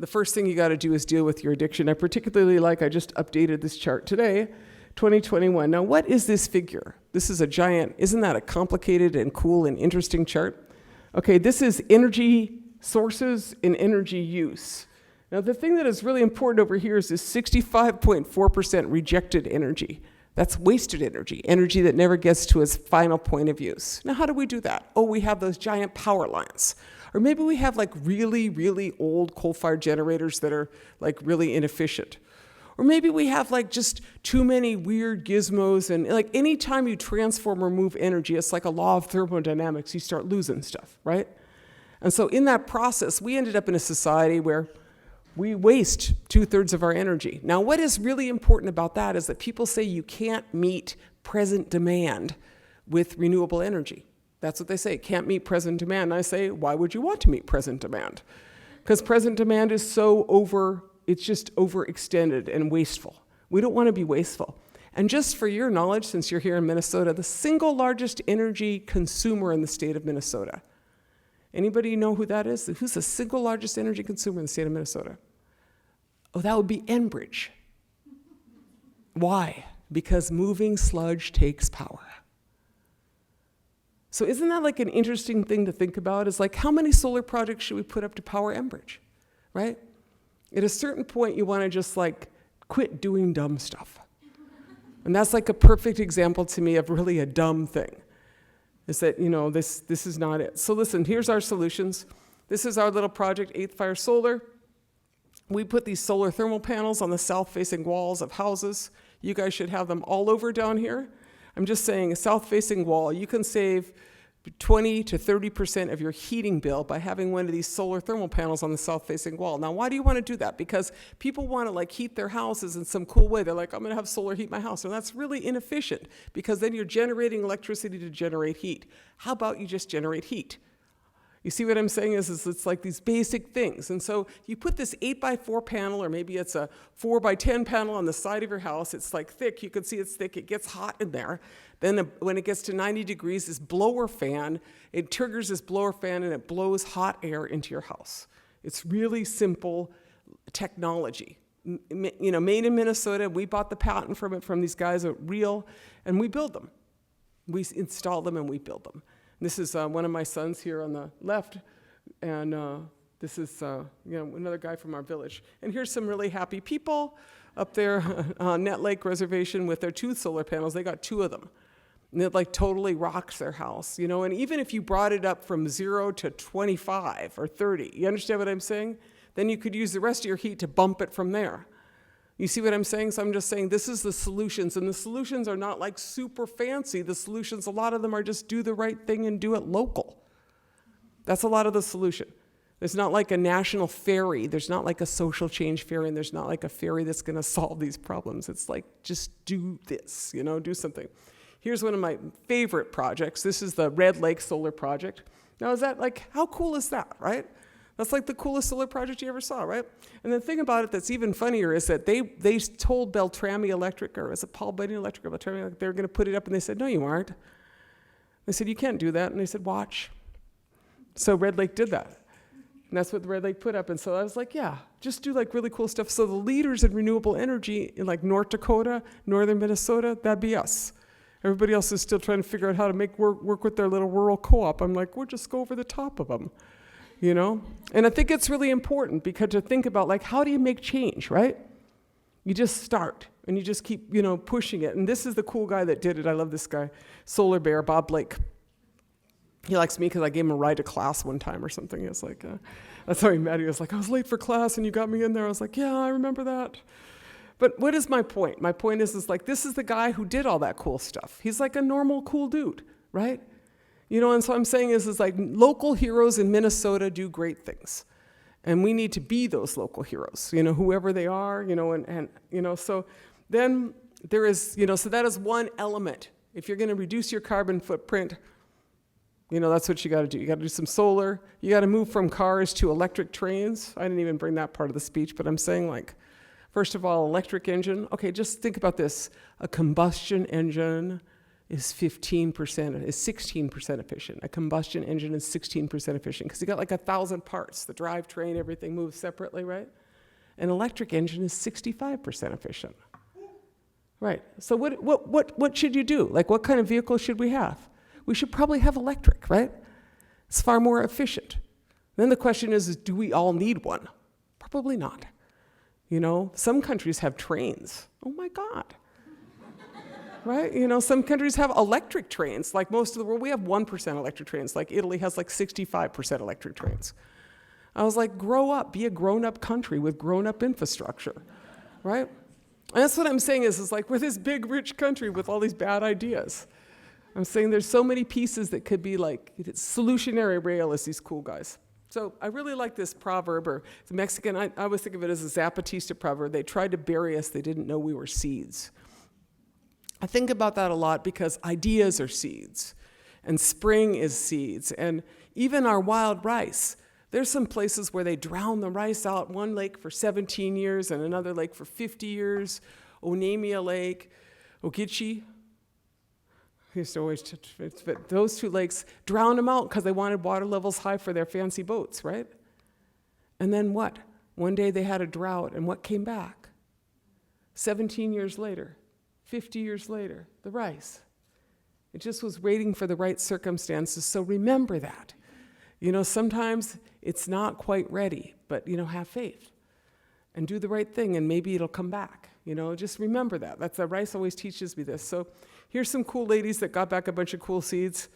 [SPEAKER 2] first thing you got to do is deal with your addiction. I particularly like, I just updated this chart today, 2021. Now, what is this figure? This is a giant, isn't that a complicated and cool and interesting chart? Okay, this is energy sources and energy use. Now, the thing that is really important over here is this 65.4% rejected energy. That's wasted energy, energy that never gets to its final point of use. Now, how do we do that? Oh, we have those giant power lines. Or maybe we have like really, really old coal-fired generators that are like really inefficient. Or maybe we have like just too many weird gizmos, and like anytime you transform or move energy, it's like a law of thermodynamics, you start losing stuff, right? And so in that process, we ended up in a society where we waste 2/3 of our energy. Now, what is really important about that is that people say you can't meet present demand with renewable energy. That's what they say, can't meet present demand. And I say, why would you want to meet present demand? Because present demand is it's just overextended and wasteful. We don't want to be wasteful. And just for your knowledge, since you're here in Minnesota, the single largest energy consumer in the state of Minnesota. Anybody know who that is? Who's the single largest energy consumer in the state of Minnesota? Oh, that would be Enbridge. Why? Because moving sludge takes power. So isn't that like an interesting thing to think about? Is like, how many solar projects should we put up to power Enbridge, right? At a certain point, you want to just like quit doing dumb stuff. And that's like a perfect example to me of really a dumb thing. Is that, you know, this is not it. So listen, here's our solutions. This is our little project, 8th Fire Solar. We put these solar thermal panels on the south-facing walls of houses. You guys should have them all over down here. I'm just saying, a south-facing wall, you can save 20 to 30% of your heating bill by having one of these solar thermal panels on the south-facing wall. Now, why do you want to do that? Because people want to like heat their houses in some cool way. They're like, I'm going to have solar heat my house. And that's really inefficient because then you're generating electricity to generate heat. How about you just generate heat? You see what I'm saying is it's like these basic things. And so you put this 8x4 panel, or maybe it's a 4x10 panel on the side of your house. It's like thick. You can see it's thick. It gets hot in there. Then when it gets to 90 degrees, this blower fan, it triggers this blower fan and it blows hot air into your house. It's really simple technology. You know, made in Minnesota. We bought the patent from these guys at Real, and we build them. We install them and we build them. This is one of my sons here on the left, and this is another guy from our village. And here's some really happy people up there on Net Lake Reservation with their 2 solar panels. They got 2 of them. And it like totally rocks their house, And even if you brought it up from 0 to 25 or 30, you understand what I'm saying? Then you could use the rest of your heat to bump it from there. You see what I'm saying? So I'm just saying this is the solutions, and the solutions are not like super fancy. The solutions, a lot of them are just do the right thing and do it local. That's a lot of the solution. There's not like a national ferry. There's not like a social change ferry, and there's not like a ferry that's going to solve these problems. It's like, just do this, do something. Here's one of my favorite projects. This is the Red Lake Solar Project. Now, is that like, how cool is that, right? That's like the coolest solar project you ever saw, right? And the thing about it that's even funnier is that they told Beltrami Electric, or is it Paul Bunyan Electric or Beltrami Electric, they were going to put it up, and they said, no, you aren't. They said, you can't do that. And they said, watch. So Red Lake did that. And that's what the Red Lake put up. And so I was like, yeah, just do like really cool stuff. So the leaders in renewable energy in like North Dakota, northern Minnesota, that'd be us. Everybody else is still trying to figure out how to make work with their little rural co-op. I'm like, we'll just go over the top of them, And I think it's really important because to think about like, how do you make change, right? You just start and you just keep, pushing it. And this is the cool guy that did it. I love this guy, Solar Bear, Bob Blake. He likes me because I gave him a ride to class one time or something. He was like, that's how he met. He was like, I was late for class and you got me in there. I was like, yeah, I remember that. But what is my point? My point is like, this is the guy who did all that cool stuff. He's like a normal, cool dude, right? And so I'm saying is like local heroes in Minnesota do great things. And we need to be those local heroes, whoever they are, so then there is, so that is one element. If you're going to reduce your carbon footprint, that's what you got to do. You got to do some solar. You got to move from cars to electric trains. I didn't even bring that part of the speech, but I'm saying like, first of all, electric engine. Okay, just think about this. A combustion engine is 16% efficient. A combustion engine is 16% efficient because you got like 1,000 parts. The drivetrain, everything moves separately, right? An electric engine is 65% efficient. Right. So what should you do? Like what kind of vehicle should we have? We should probably have electric, right? It's far more efficient. Then the question is do we all need one? Probably not. Some countries have trains. Oh my God. Right? Some countries have electric trains. Like most of the world, we have 1% electric trains. Like Italy has like 65% electric trains. I was like, grow up, be a grown-up country with grown-up infrastructure, right? And that's what I'm saying is like we're this big, rich country with all these bad ideas. I'm saying there's so many pieces that could be like, solutionary realists, these cool guys. So I really like this proverb, or the Mexican, I always think of it as a Zapatista proverb. They tried to bury us, they didn't know we were seeds. I think about that a lot because ideas are seeds, and spring is seeds, and even our wild rice. There's some places where they drown the rice out, one lake for 17 years and another lake for 50 years, Onemia Lake, Ogeechee. I used to always, but those 2 lakes drowned them out because they wanted water levels high for their fancy boats, right? And then what? One day they had a drought, and what came back? 17 years later, 50 years later, the rice. It just was waiting for the right circumstances, so remember that. Sometimes it's not quite ready, but, have faith and do the right thing, and maybe it'll come back. Just remember that. That's the rice always teaches me this. So here's some cool ladies that got back a bunch of cool seeds.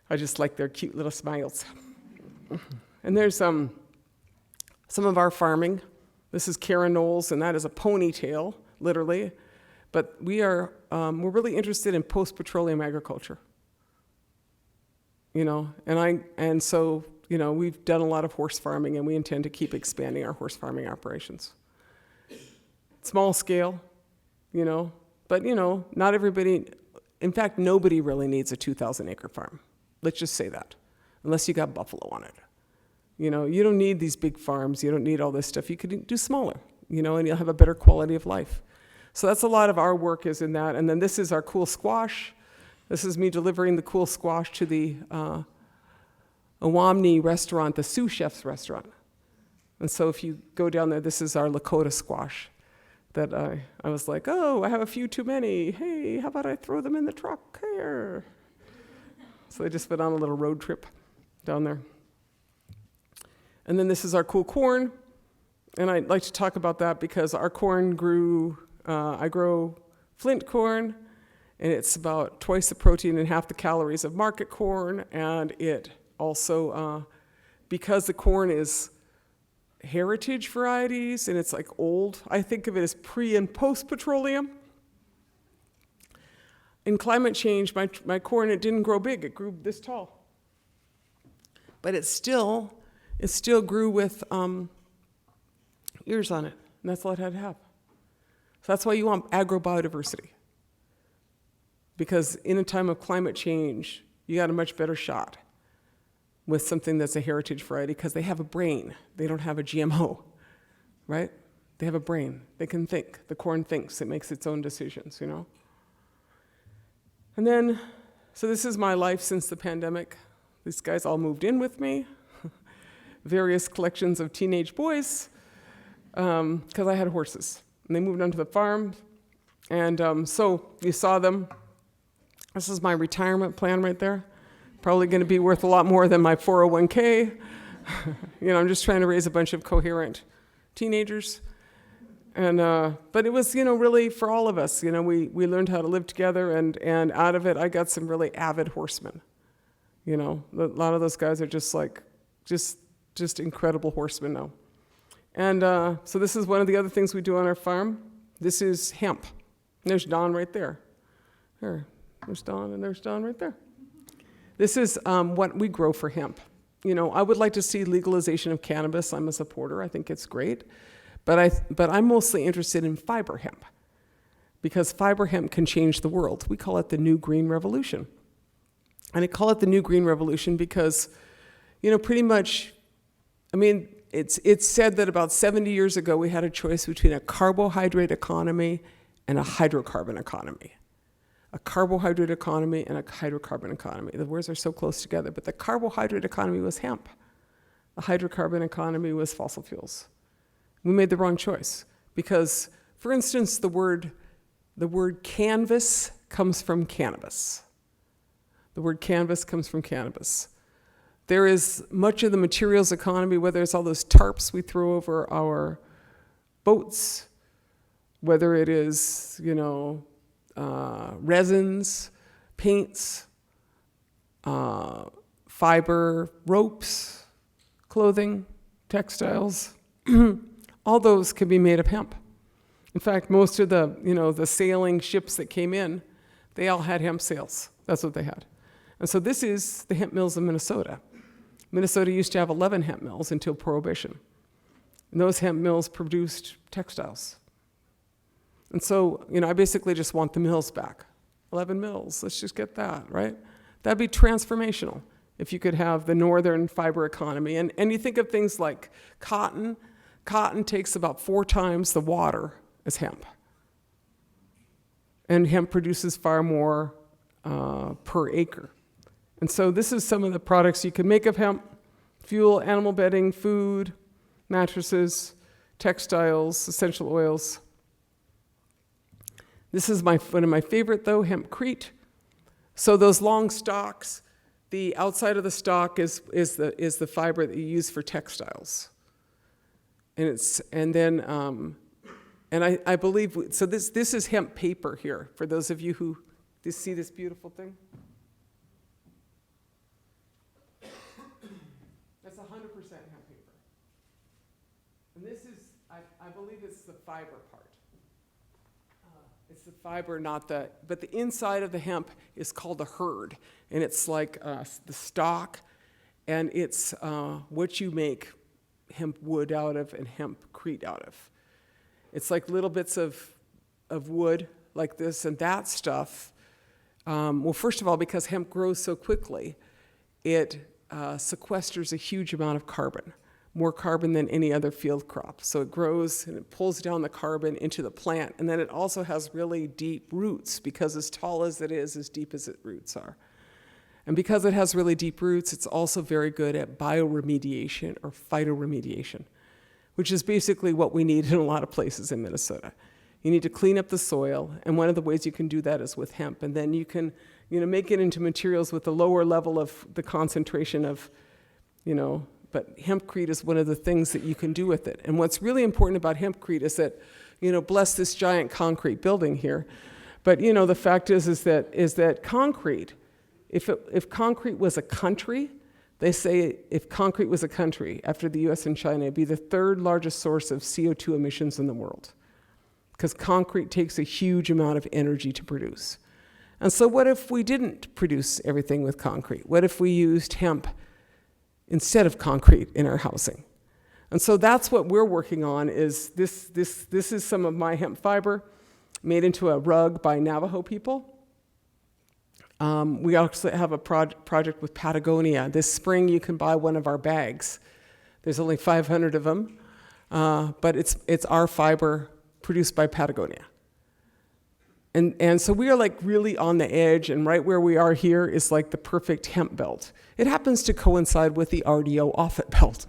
[SPEAKER 2] I just like their cute little smiles. And there's some of our farming. This is Karen Knowles, and that is a ponytail, literally. But we're really interested in post-petroleum agriculture. So we've done a lot of horse farming, and we intend to keep expanding our horse farming operations. Small scale, but not everybody, in fact, nobody really needs a 2,000 acre farm. Let's just say that, unless you got buffalo on it. You don't need these big farms. You don't need all this stuff. You could do smaller, and you'll have a better quality of life. So that's a lot of our work is in that. And then this is our cool squash. This is me delivering the cool squash to the Awamni restaurant, the sous chef's restaurant. And so if you go down there, this is our Lakota squash. that I was like, oh, I have a few too many. Hey, how about I throw them in the truck here? So they just went on a little road trip down there. And then this is our cool corn. And I'd like to talk about that because our corn grew, I grow flint corn, and it's about twice the protein and half the calories of market corn. And it also, because the corn is heritage varieties and it's like old, I think of it as pre and post petroleum. In climate change, my corn, it didn't grow big, it grew this tall. But it still grew with ears on it, and that's all it had to have. So that's why you want agrobiodiversity. Because in a time of climate change, you got a much better shot with something that's a heritage variety because they have a brain. They don't have a GMO, right? They have a brain. They can think. The corn thinks. It makes its own decisions, you know? And then, so this is my life since the pandemic. These guys all moved in with me. Various collections of teenage boys, because I had horses. And they moved onto the farm. And so you saw them. This is my retirement plan right there. Probably going to be worth a lot more than my 401k. I'm just trying to raise a bunch of coherent teenagers. And but it was, really for all of us. We learned how to live together, and out of it, I got some really avid horsemen. A lot of those guys are just just incredible horsemen now. And so this is one of the other things we do on our farm. This is hemp. There's Don right there. There's Don, and there's Don right there. This is what we grow for hemp. I would like to see legalization of cannabis. I'm a supporter. I think it's great. But I'm mostly interested in fiber hemp, because fiber hemp can change the world. We call it the New Green Revolution. And I call it the New Green Revolution because, pretty much, it's said that about 70 years ago we had a choice between a carbohydrate economy and a hydrocarbon economy. A carbohydrate economy and a hydrocarbon economy. The words are so close together, but the carbohydrate economy was hemp. The hydrocarbon economy was fossil fuels. We made the wrong choice because, for instance, the word canvas comes from cannabis. The word canvas comes from cannabis. There is much of the materials economy, whether it's all those tarps we throw over our boats, whether it is, resins, paints, fiber, ropes, clothing, textiles, all those can be made of hemp. In fact, most of the sailing ships that came in, they all had hemp sails. That's what they had. And so this is the hemp mills of Minnesota. Minnesota used to have 11 hemp mills until Prohibition. And those hemp mills produced textiles. And so, I basically just want the mills back. 11 mills, let's just get that, right? That'd be transformational if you could have the northern fiber economy. And you think of things like cotton. Cotton takes about 4 times the water as hemp. And hemp produces far more per acre. And so this is some of the products you can make of hemp: fuel, animal bedding, food, mattresses, textiles, essential oils. This is one of my favorite, though, hempcrete. So those long stalks, the outside of the stalk is the fiber that you use for textiles. And I believe, so this is hemp paper here, for those of you who see this beautiful thing. That's 100% hemp paper. And this is, I believe it's the fiber part. It's the fiber, but the inside of the hemp is called a hurd, and it's like the stalk, and it's what you make hemp wood out of and hempcrete out of. It's like little bits of wood like this, and that stuff, well, first of all, because hemp grows so quickly, it sequesters a huge amount of carbon, more carbon than any other field crop. So it grows and it pulls down the carbon into the plant, and then it also has really deep roots, because as tall as it is, as deep as its roots are. And because it has really deep roots, it's also very good at bioremediation or phytoremediation, which is basically what we need in a lot of places in Minnesota. You need to clean up the soil, and one of the ways you can do that is with hemp. And then you can, make it into materials with a lower level of the concentration of, but hempcrete is one of the things that you can do with it. And what's really important about hempcrete is that, bless this giant concrete building here, but the fact is that concrete, if concrete was a country, they say if concrete was a country after the US and China, it'd be the third largest source of CO2 emissions in the world, because concrete takes a huge amount of energy to produce. And so what if we didn't produce everything with concrete? What if we used hemp instead of concrete in our housing? And so that's what we're working on. Is this is some of my hemp fiber made into a rug by Navajo people. We also have a project with Patagonia. This spring you can buy one of our bags. There's only 500 of them, but it's our fiber produced by Patagonia. And so we are like really on the edge, and right where we are here is like the perfect hemp belt. It happens to coincide with the RDO offit belt.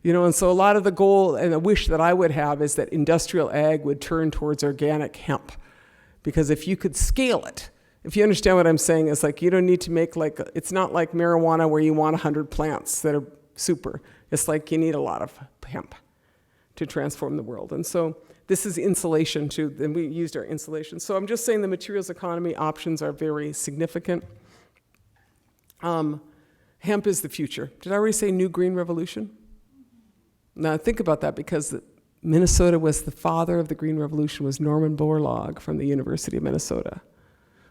[SPEAKER 2] And so a lot of the goal and the wish that I would have is that industrial ag would turn towards organic hemp. Because if you could scale it, if you understand what I'm saying, it's like you don't need to make it's not like marijuana where you want 100 plants that are super. It's like you need a lot of hemp to transform the world. And so this is insulation too, and we used our insulation. So I'm just saying the materials economy options are very significant. Hemp is the future. Did I already say new green revolution? Now think about that, because Minnesota was the father of the Green Revolution, was Norman Borlaug from the University of Minnesota.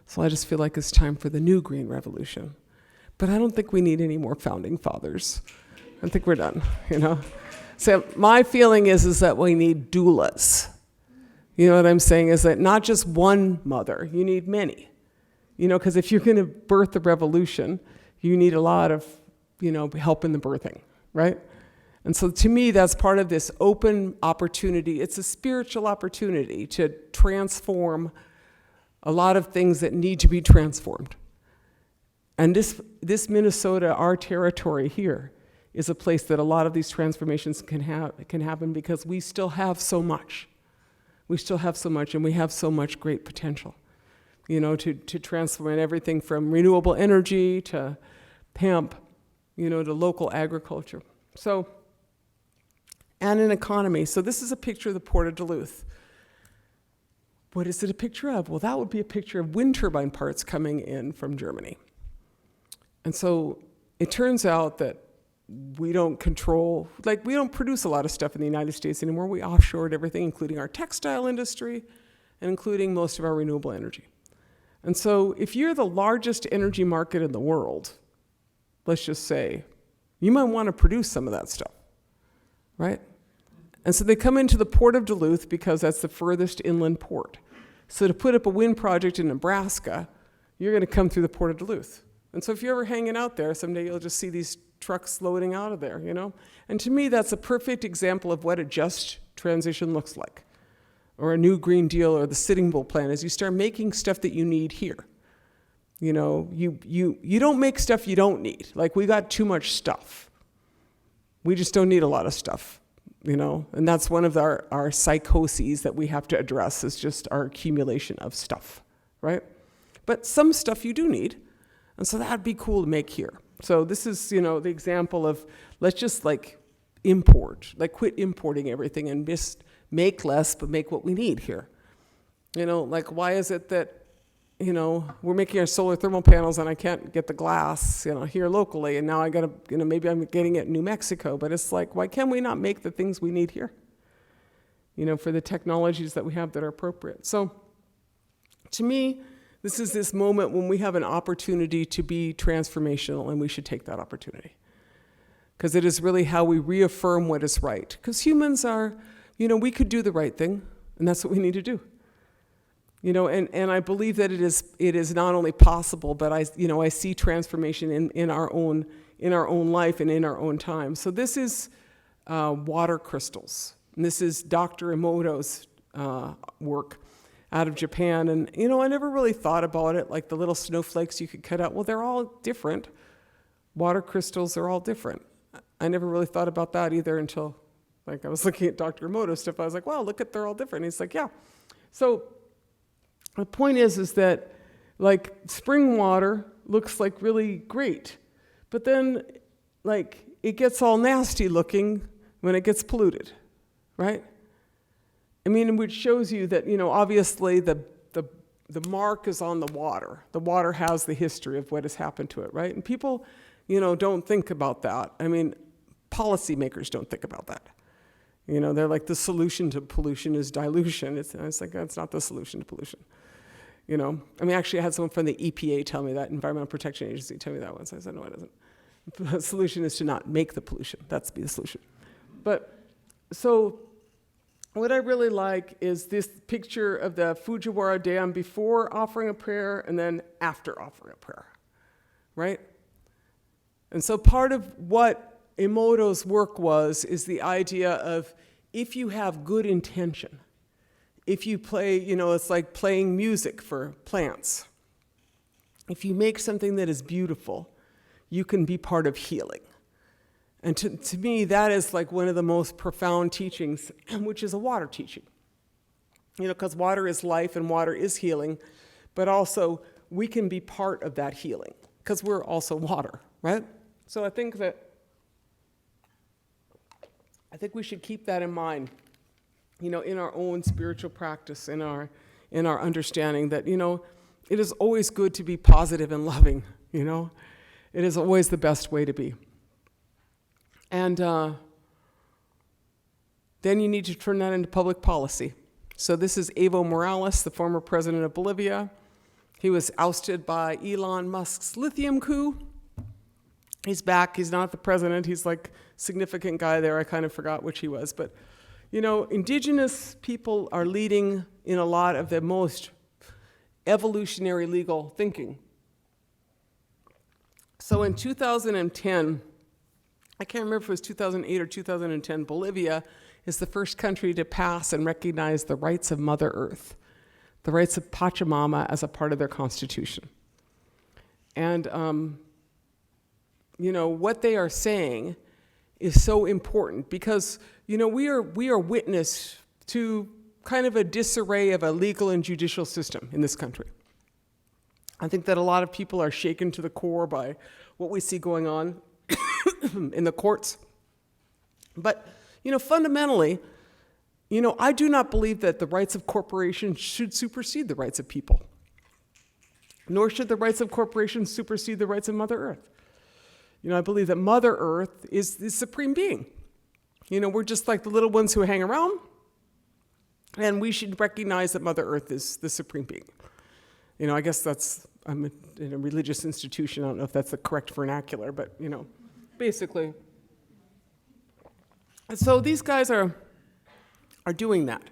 [SPEAKER 2] So I just feel like it's time for the new Green Revolution. But I don't think we need any more founding fathers. I think we're done, So my feeling is that we need doulas. You know what I'm saying? Is that not just one mother, you need many. Because if you're going to birth the revolution, you need a lot of, help in the birthing, right? And so to me, that's part of this open opportunity. It's a spiritual opportunity to transform a lot of things that need to be transformed. And this Minnesota, our territory here, is a place that a lot of these transformations can happen, because we still have so much. We still have so much, and we have so much great potential, to transform everything from renewable energy to hemp, to local agriculture. So, and an economy. So this is a picture of the Port of Duluth. What is it a picture of? Well, that would be a picture of wind turbine parts coming in from Germany. And so it turns out that we don't control, we don't produce a lot of stuff in the United States anymore. We offshored everything, including our textile industry and including most of our renewable energy. And so if you're the largest energy market in the world, let's just say, you might want to produce some of that stuff, right? And so they come into the Port of Duluth because that's the furthest inland port. So to put up a wind project in Nebraska, you're going to come through the Port of Duluth. And so if you're ever hanging out there, someday you'll just see these trucks loading out of there, And to me, that's a perfect example of what a just transition looks like, or a new Green Deal, or the Sitting Bull plan, is you start making stuff that you need here. You don't make stuff you don't need. We got too much stuff. We just don't need a lot of stuff. And that's one of our psychoses that we have to address, is just our accumulation of stuff, right? But some stuff you do need, and so that'd be cool to make here. So this is, the example of, let's just import, quit importing everything and just make less, but make what we need here. Why is it that, we're making our solar thermal panels and I can't get the glass, here locally, and now I gotta, maybe I'm getting it in New Mexico, but it's why can we not make the things we need here? For the technologies that we have that are appropriate. So to me, this is this moment when we have an opportunity to be transformational, and we should take that opportunity. Because it is really how we reaffirm what is right. Because humans are, we could do the right thing, and that's what we need to do. And I believe that it is not only possible, but I see transformation in our own life and in our own time. So this is water crystals. And this is Dr. Emoto's work out of Japan. And, I never really thought about it, like the little snowflakes you could cut out. Well, they're all different. Water crystals are all different. I never really thought about that either until, I was looking at Dr. Emoto's stuff. I was like, wow, they're all different. He's like, yeah. So the point is that like spring water looks like really great, but then like it gets all nasty looking when it gets polluted, right? I mean, which shows you that, obviously the mark is on the water. The water has the history of what has happened to it, right? And people, don't think about that. I mean, policymakers don't think about that. They're like, the solution to pollution is dilution. It's like, that's not the solution to pollution. I mean, actually, I had someone from the EPA tell me that, Environmental Protection Agency tell me that once. I said, no, it isn't. The solution is to not make the pollution. That's the solution. But, so, what I really like is this picture of the Fujiwara Dam before offering a prayer and then after offering a prayer, right? And so part of what Emoto's work is the idea of if you have good intention, if you play, it's like playing music for plants. If you make something that is beautiful, you can be part of healing. And to me, that is like one of the most profound teachings, which is a water teaching. Because water is life and water is healing, but also we can be part of that healing, because we're also water, right? So I think we should keep that in mind, in our own spiritual practice, in our understanding that, it is always good to be positive and loving, It is always the best way to be. And then you need to turn that into public policy. So this is Evo Morales, the former president of Bolivia. He was ousted by Elon Musk's lithium coup. He's back. He's not the president. He's like significant guy there. I kind of forgot which he was. But, indigenous people are leading in a lot of the most evolutionary legal thinking. So in 2010, I can't remember if it was 2008 or 2010, Bolivia is the first country to pass and recognize the rights of Mother Earth, the rights of Pachamama as a part of their constitution. And, what they are saying is so important because, we are witness to kind of a disarray of a legal and judicial system in this country. I think that a lot of people are shaken to the core by what we see going on in the courts. But, fundamentally, I do not believe that the rights of corporations should supersede the rights of people. Nor should the rights of corporations supersede the rights of Mother Earth. I believe that Mother Earth is the supreme being. We're just like the little ones who hang around, and we should recognize that Mother Earth is the supreme being. I guess I'm in a religious institution. I don't know if that's the correct vernacular, but, basically. And so these guys are doing that.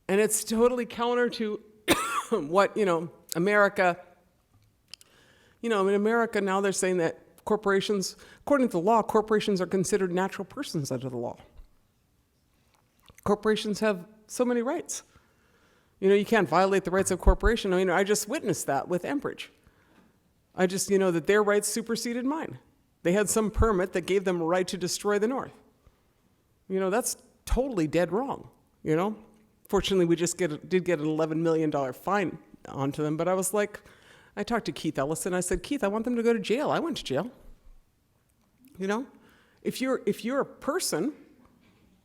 [SPEAKER 2] And it's totally counter to what, America, in America now they're saying that corporations, according to the law, corporations are considered natural persons under the law. Corporations have so many rights. You can't violate the rights of corporation. I just witnessed that with Enbridge. I just, that their rights superseded mine. They had some permit that gave them a right to destroy the North. That's totally dead wrong, Fortunately, we just did get an $11 million fine onto them, but I was like, I talked to Keith Ellison. I said, Keith, I want them to go to jail. I went to jail. If you're a person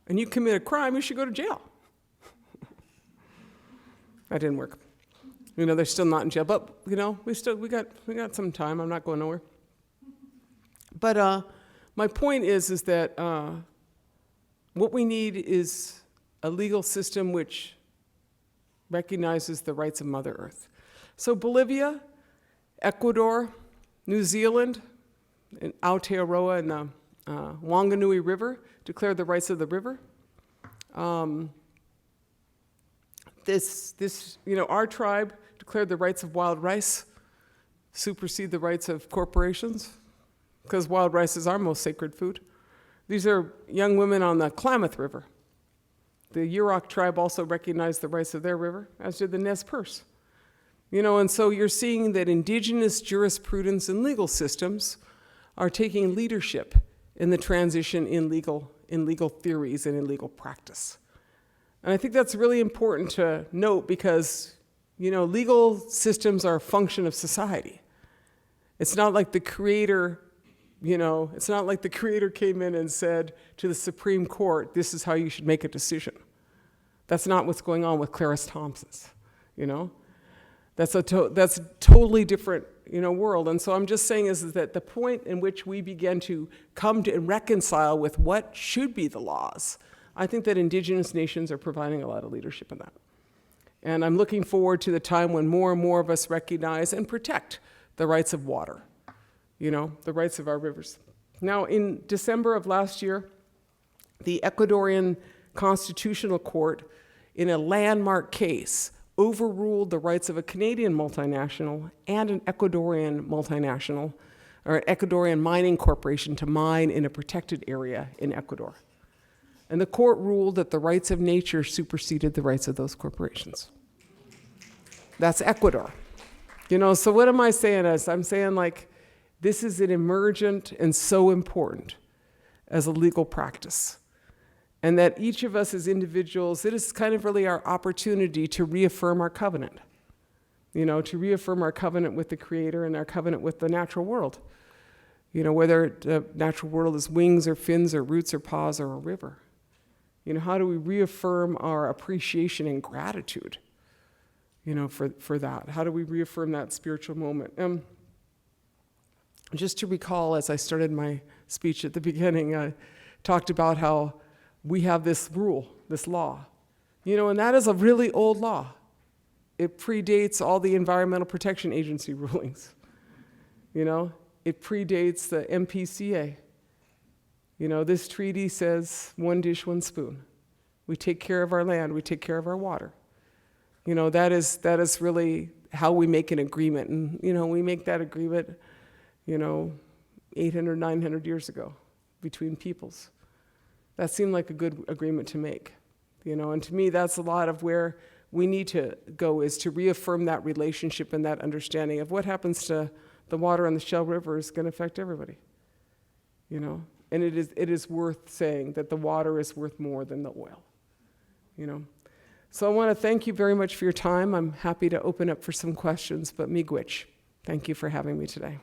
[SPEAKER 2] and you commit a crime, you should go to jail. That didn't work. They're still not in jail, but we got some time. I'm not going nowhere. But my point is that what we need is a legal system which recognizes the rights of Mother Earth. So Bolivia, Ecuador, New Zealand, and Aotearoa and the Wanganui River declared the rights of the river. Our tribe declared the rights of wild rice supersede the rights of corporations because wild rice is our most sacred food. These are young women on the Klamath River. The Yurok tribe also recognized the rights of their river, as did the Nez Perce. And so you're seeing that indigenous jurisprudence and legal systems are taking leadership in the transition in legal theories and in legal practice. And I think that's really important to note because, legal systems are a function of society. It's not like the creator, it's not like the creator came in and said to the Supreme Court, this is how you should make a decision. That's not what's going on with Clarence Thompson's, That's a totally different, world. And so I'm just saying is that the point in which we begin to come to and reconcile with what should be the laws, I think that Indigenous nations are providing a lot of leadership in that. And I'm looking forward to the time when more and more of us recognize and protect the rights of water, the rights of our rivers. Now, in December of last year, the Ecuadorian Constitutional Court, in a landmark case, overruled the rights of a Canadian multinational and an Ecuadorian multinational, or an Ecuadorian mining corporation, to mine in a protected area in Ecuador. And the court ruled that the rights of nature superseded the rights of those corporations. That's Ecuador. So what am I saying? I'm saying this is an emergent and so important as a legal practice. And that each of us as individuals, it is kind of really our opportunity to reaffirm our covenant. To reaffirm our covenant with the Creator and our covenant with the natural world. Whether the natural world is wings or fins or roots or paws or a river. How do we reaffirm our appreciation and gratitude, for that? How do we reaffirm that spiritual moment? Just to recall, as I started my speech at the beginning, I talked about how we have this rule, this law, and that is a really old law. It predates all the Environmental Protection Agency rulings. It predates the MPCA. This treaty says one dish, one spoon. We take care of our land, we take care of our water. That is really how we make an agreement. And, we make that agreement, 800, 900 years ago between peoples. That seemed like a good agreement to make, and to me, that's a lot of where we need to go, is to reaffirm that relationship and that understanding of what happens to the water on the Shell River is going to affect everybody, and it is worth saying that the water is worth more than the oil, So I want to thank you very much for your time. I'm happy to open up for some questions, but miigwech, thank you for having me today.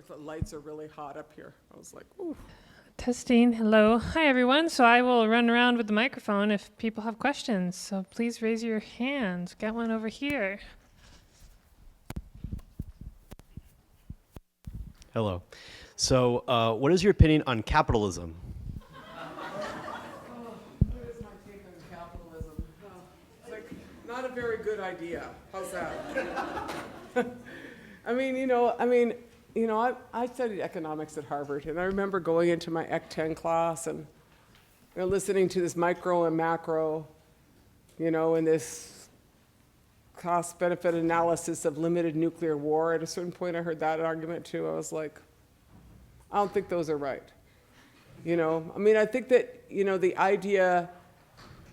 [SPEAKER 2] The lights are really hot up here. I was like, ooh.
[SPEAKER 1] Testing. Hello. Hi, everyone. So I will run around with the microphone if people have questions. So please raise your hand. Got one over here.
[SPEAKER 3] Hello. So what is your opinion on capitalism?
[SPEAKER 2] What is my take on capitalism? It's not a very good idea. How's that? I studied economics at Harvard, and I remember going into my Ec 10 class and listening to this micro and macro, and this cost-benefit analysis of limited nuclear war. At a certain point, I heard that argument too. I was like, I don't think those are right. I think that, the idea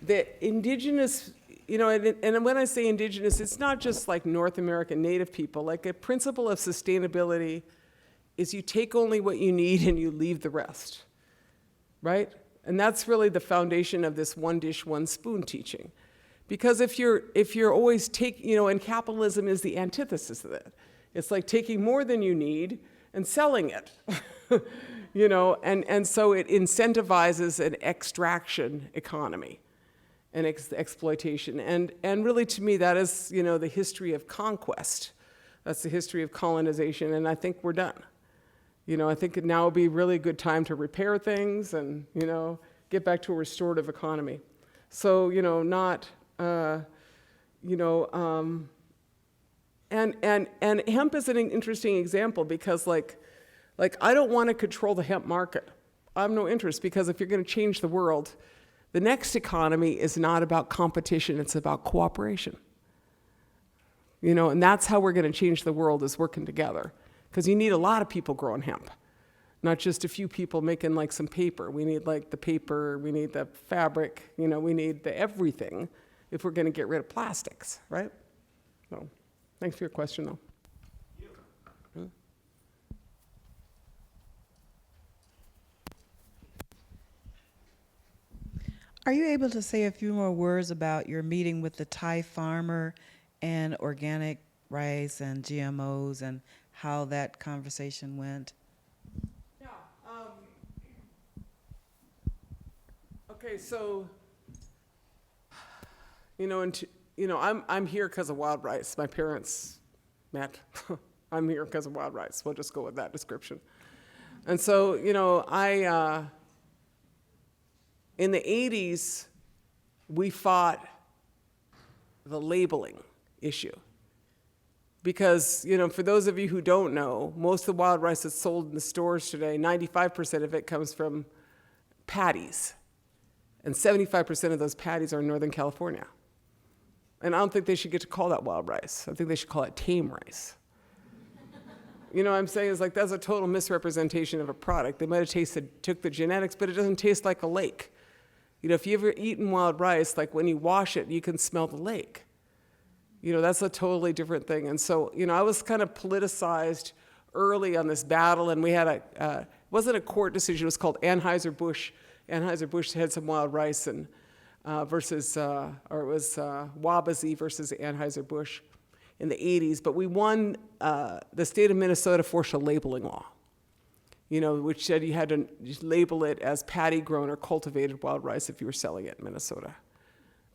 [SPEAKER 2] that indigenous, and when I say indigenous, it's not just like North American Native people. Like a principle of sustainability is you take only what you need and you leave the rest, right? And that's really the foundation of this one dish, one spoon teaching. Because if you're always and capitalism is the antithesis of that. It's like taking more than you need and selling it, and so it incentivizes an extraction economy and exploitation. And really, to me, that is, the history of conquest. That's the history of colonization, and I think we're done. I think now would be a really good time to repair things and, get back to a restorative economy. So, and hemp is an interesting example because like I don't want to control the hemp market. I have no interest, because if you're going to change the world, the next economy is not about competition, it's about cooperation. And that's how we're going to change the world, is working together. Because you need a lot of people growing hemp. not just a few people making like some paper. We need like the paper, we need the fabric, you know, we need the everything if we're going to get rid of plastics, right? So, thanks for your question, though.
[SPEAKER 4] Are you able to say a few more words about your meeting with the Thai farmer and organic rice and GMOs and how that conversation went?
[SPEAKER 2] Yeah. Okay, so, I'm here because of wild rice. My parents met. I'm here because of wild rice. We'll just go with that description. And so, in the 80s, we fought the labeling issue. Because, for those of you who don't know, most of the wild rice that's sold in the stores today, 95% of it comes from paddies. And 75% of those paddies are in Northern California. And I don't think they should get to call that wild rice. I think they should call it tame rice. You know what I'm saying? It's like that's a total misrepresentation of a product. They might have took the genetics, but it doesn't taste like a lake. If you ever eaten wild rice, like when you wash it, you can smell the lake. That's a totally different thing. And so, I was kind of politicized early on this battle, and we had it wasn't a court decision, it was called Anheuser-Busch. Anheuser-Busch had some wild rice and it was Wabasee versus Anheuser-Busch in the 80s. But we won, the state of Minnesota forced a labeling law. Which said you had to label it as paddy-grown or cultivated wild rice if you were selling it in Minnesota.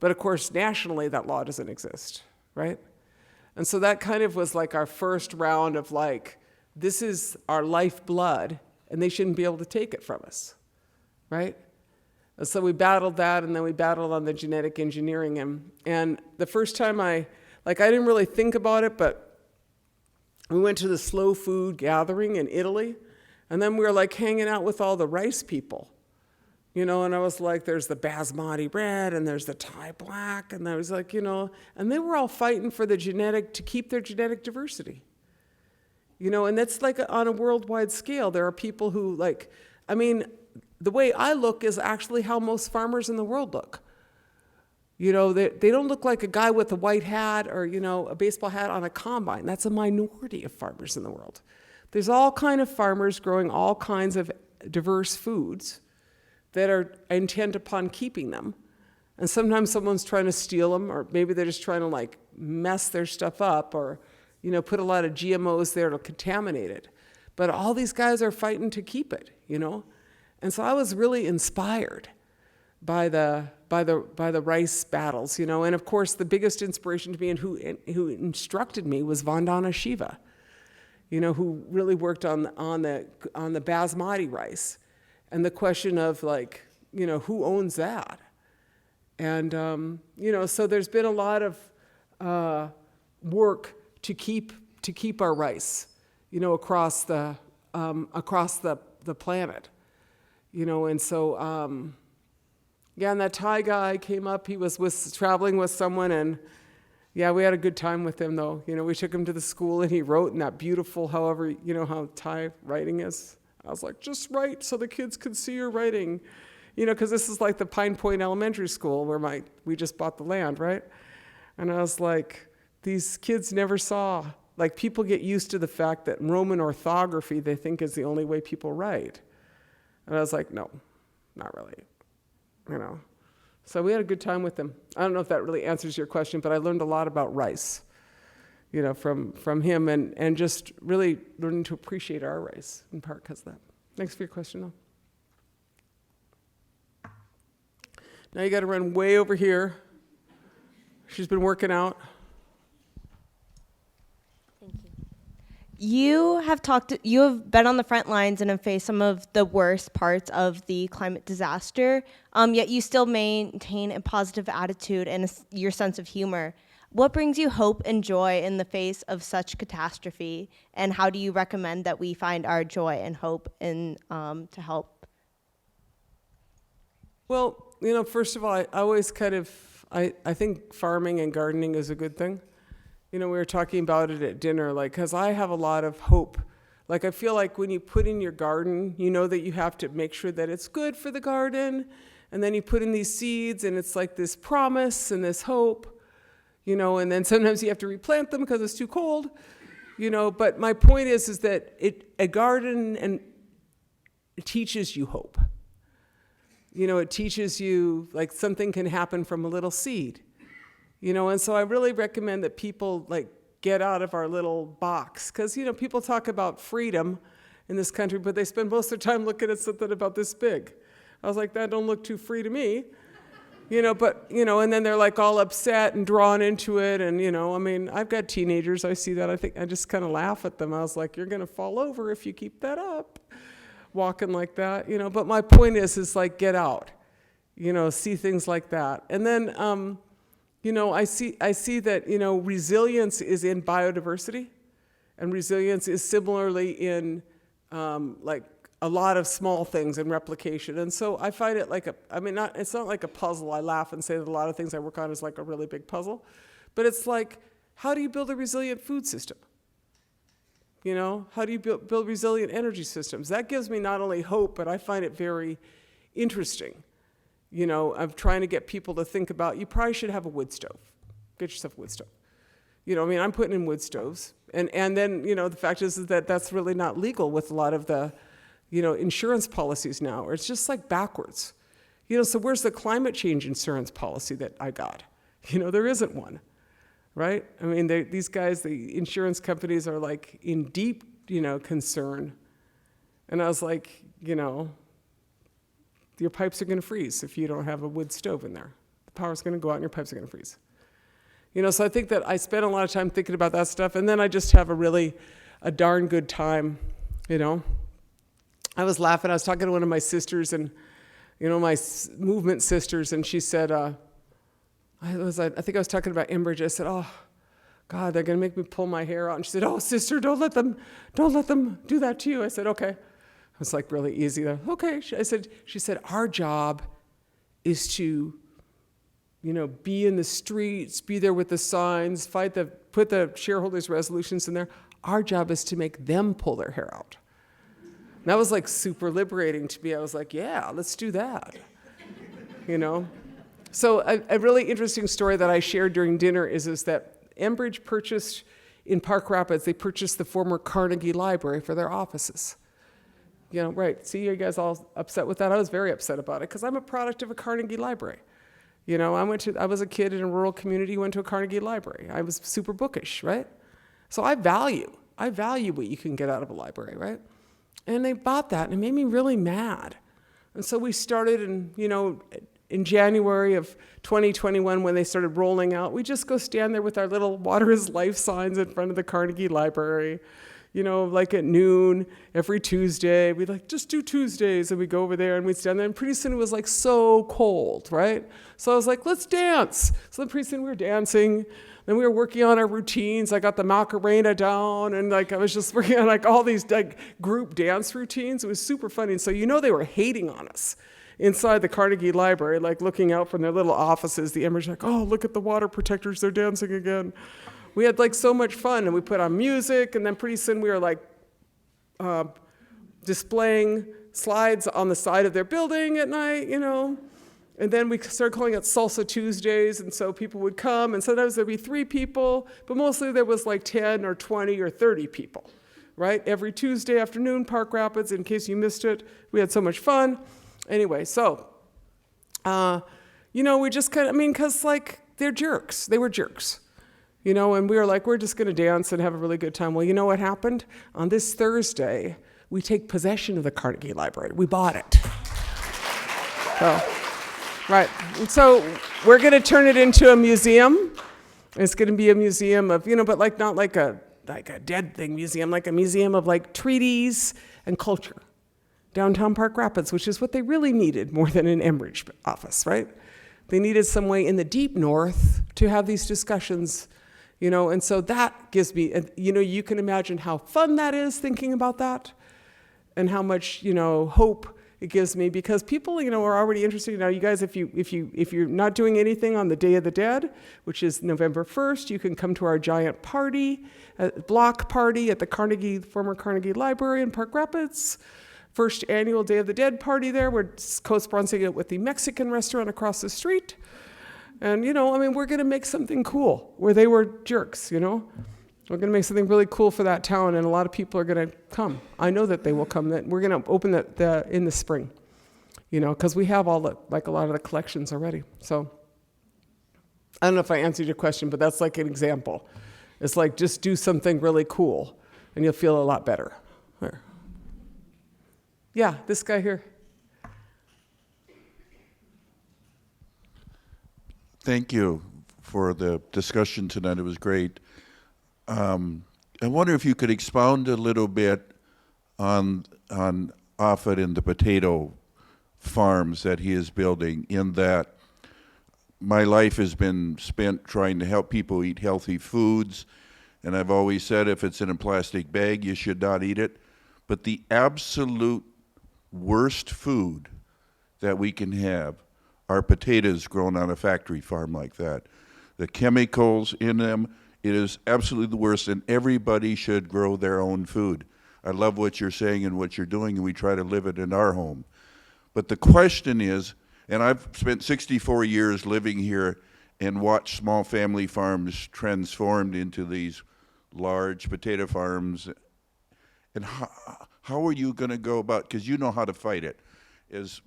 [SPEAKER 2] But of course, nationally, that law doesn't exist, right? And so that kind of was like our first round of like, this is our lifeblood, and they shouldn't be able to take it from us, right? And so we battled that, and then we battled on the genetic engineering. And the first time I didn't really think about it, but we went to the slow food gathering in Italy. And then we were like hanging out with all the rice people, and I was like, there's the basmati red and there's the Thai black. And I was like, and they were all fighting for to keep their genetic diversity. And that's like on a worldwide scale. There are people who the way I look is actually how most farmers in the world look. They don't look like a guy with a white hat or, a baseball hat on a combine. That's a minority of farmers in the world. There's all kind of farmers growing all kinds of diverse foods that are intent upon keeping them. And sometimes someone's trying to steal them, or maybe they're just trying to mess their stuff up, or put a lot of GMOs there to contaminate it. But all these guys are fighting to keep it, And so I was really inspired by the rice battles, And of course, the biggest inspiration to me and who instructed me was Vandana Shiva. Who really worked on the basmati rice, and the question of who owns that, and so there's been a lot of work to keep our rice, across the planet, and so and that Thai guy came up. He was traveling with someone and. Yeah, we had a good time with him, though. We took him to the school, and he wrote in that beautiful, however, how Thai writing is. I was like, just write so the kids could see your writing. Because this is like the Pine Point Elementary School where we just bought the land, right? And I was like, these kids never saw. People get used to the fact that Roman orthography they think is the only way people write. And I was like, no, not really, So we had a good time with him. I don't know if that really answers your question, but I learned a lot about rice, from him, and just really learning to appreciate our rice, in part because of that. Thanks for your question, though. Now you got to run way over here. She's been working out.
[SPEAKER 5] Thank you. You have been on the front lines and have faced some of the worst parts of the climate disaster, yet you still maintain a positive attitude and your sense of humor. What brings you hope and joy in the face of such catastrophe, and how do you recommend that we find our joy and hope to help?
[SPEAKER 2] Well, first of all, I always I think farming and gardening is a good thing. We were talking about it at dinner, because I have a lot of hope. Like, I feel like when you put in your garden, you know that you have to make sure that it's good for the garden. And then you put in these seeds, and it's like this promise and this hope, you know, and then sometimes you have to replant them because it's too cold, you know. But my point is that a garden and it teaches you hope. You know, it teaches you, like, something can happen from a little seed, you know. And so I really recommend that people, like, get out of our little box. Because, you know, people talk about freedom in this country, but they spend most of their time looking at something about this big. I was like, that don't look too free to me. You know, but, you know, and then they're like all upset and drawn into it. And, you know, I mean, I've got teenagers. I see that. I think I just kind of laugh at them. I was like, you're going to fall over if you keep that up, walking like that, you know. But my point is like, get out, you know, see things like that. And then, you know, I see that, you know, resilience is in biodiversity, and resilience is similarly in, like, a lot of small things in replication. And so I find it like it's not like a puzzle. I laugh and say that a lot of things I work on is like a really big puzzle. But it's like, how do you build a resilient food system? You know, how do you build resilient energy systems? That gives me not only hope, but I find it very interesting. You know, of trying to get people to think about, you probably should have a wood stove. Get yourself a wood stove. You know, I mean, I'm putting in wood stoves. And then, you know, the fact is that that's really not legal with a lot of the, you know, insurance policies now, or it's just like backwards. You know, so where's the climate change insurance policy that I got? You know, there isn't one, right? I mean, these guys, the insurance companies are like in deep, you know, concern. And I was like, you know, your pipes are gonna freeze if you don't have a wood stove in there. The power's gonna go out and your pipes are gonna freeze. You know, so I think that I spend a lot of time thinking about that stuff, and then I just have a darn good time, you know. I was laughing. I was talking to one of my sisters, and, you know, my movement sisters, and she said, I think I was talking about Enbridge. I said, oh, God, they're going to make me pull my hair out. And she said, oh, sister, don't let them do that to you. I said, okay. It was like really easy. Okay. She said, our job is to, you know, be in the streets, be there with the signs, put the shareholders' resolutions in there. Our job is to make them pull their hair out. And that was like super liberating to me. I was like, yeah, let's do that, you know? So a really interesting story that I shared during dinner is that Enbridge purchased, in Park Rapids, they purchased the former Carnegie Library for their offices. You know, right, see you guys all upset with that? I was very upset about it because I'm a product of a Carnegie Library. You know, I was a kid in a rural community, went to a Carnegie Library. I was super bookish, right? So I value what you can get out of a library, right? And they bought that, and it made me really mad. And so we started in January of 2021, when they started rolling out, we just go stand there with our little water is life signs in front of the Carnegie Library, you know, like at noon every Tuesday. We'd like, just do Tuesdays, and we go over there and we'd stand there, and pretty soon it was like so cold, right? So I was like, let's dance. So then pretty soon we were dancing. Then we were working on our routines. I got the Macarena down, and like I was just working on like all these like group dance routines. It was super funny. And so you know they were hating on us inside the Carnegie Library, like looking out from their little offices. The Enbridge like, oh, look at the water protectors, they're dancing again. We had like so much fun, and we put on music, and then pretty soon we were like displaying slides on the side of their building at night, you know. And then we started calling it Salsa Tuesdays, and so people would come, and sometimes there'd be 3 people, but mostly there was like 10 or 20 or 30 people, right? Every Tuesday afternoon, Park Rapids, in case you missed it. We had so much fun. Anyway, so, you know, we just kind of, because like they're jerks. They were jerks, you know, and we were like, we're just going to dance and have a really good time. Well, you know what happened? On this Thursday, we take possession of the Carnegie Library. We bought it. So. Right, and so we're going to turn it into a museum. It's going to be a museum of, you know, but like not like a dead thing museum, like a museum of like treaties and culture. Downtown Park Rapids, which is what they really needed more than an Enbridge office, right? They needed some way in the deep north to have these discussions, you know, and so that gives me, you know, you can imagine how fun that is thinking about that, and how much, you know, hope it gives me, because people, are already interested. Now, you guys, if you're not doing anything on the Day of the Dead, which is November 1st, you can come to our giant party, block party at the former Carnegie Library in Park Rapids. First annual Day of the Dead party there. We're co-sponsoring it with the Mexican restaurant across the street. And, we're going to make something cool where they were jerks, We're going to make something really cool for that town, and a lot of people are going to come. I know that they will come. That we're going to open that in the spring, because we have a lot of the collections already. So I don't know if I answered your question, but that's like an example. It's like, just do something really cool, and you'll feel a lot better. There. Yeah, this guy here.
[SPEAKER 6] Thank you for the discussion tonight. It was great. I wonder if you could expound a little bit on Offit and the potato farms that he is building, in that my life has been spent trying to help people eat healthy foods, and I've always said if it's in a plastic bag, you should not eat it. But the absolute worst food that we can have are potatoes grown on a factory farm like that. The chemicals in them, it is absolutely the worst, and everybody should grow their own food. I love what you're saying and what you're doing, and we try to live it in our home. But the question is, and I've spent 64 years living here and watched small family farms transformed into these large potato farms, and how are you going to go about, because you know how to fight it. As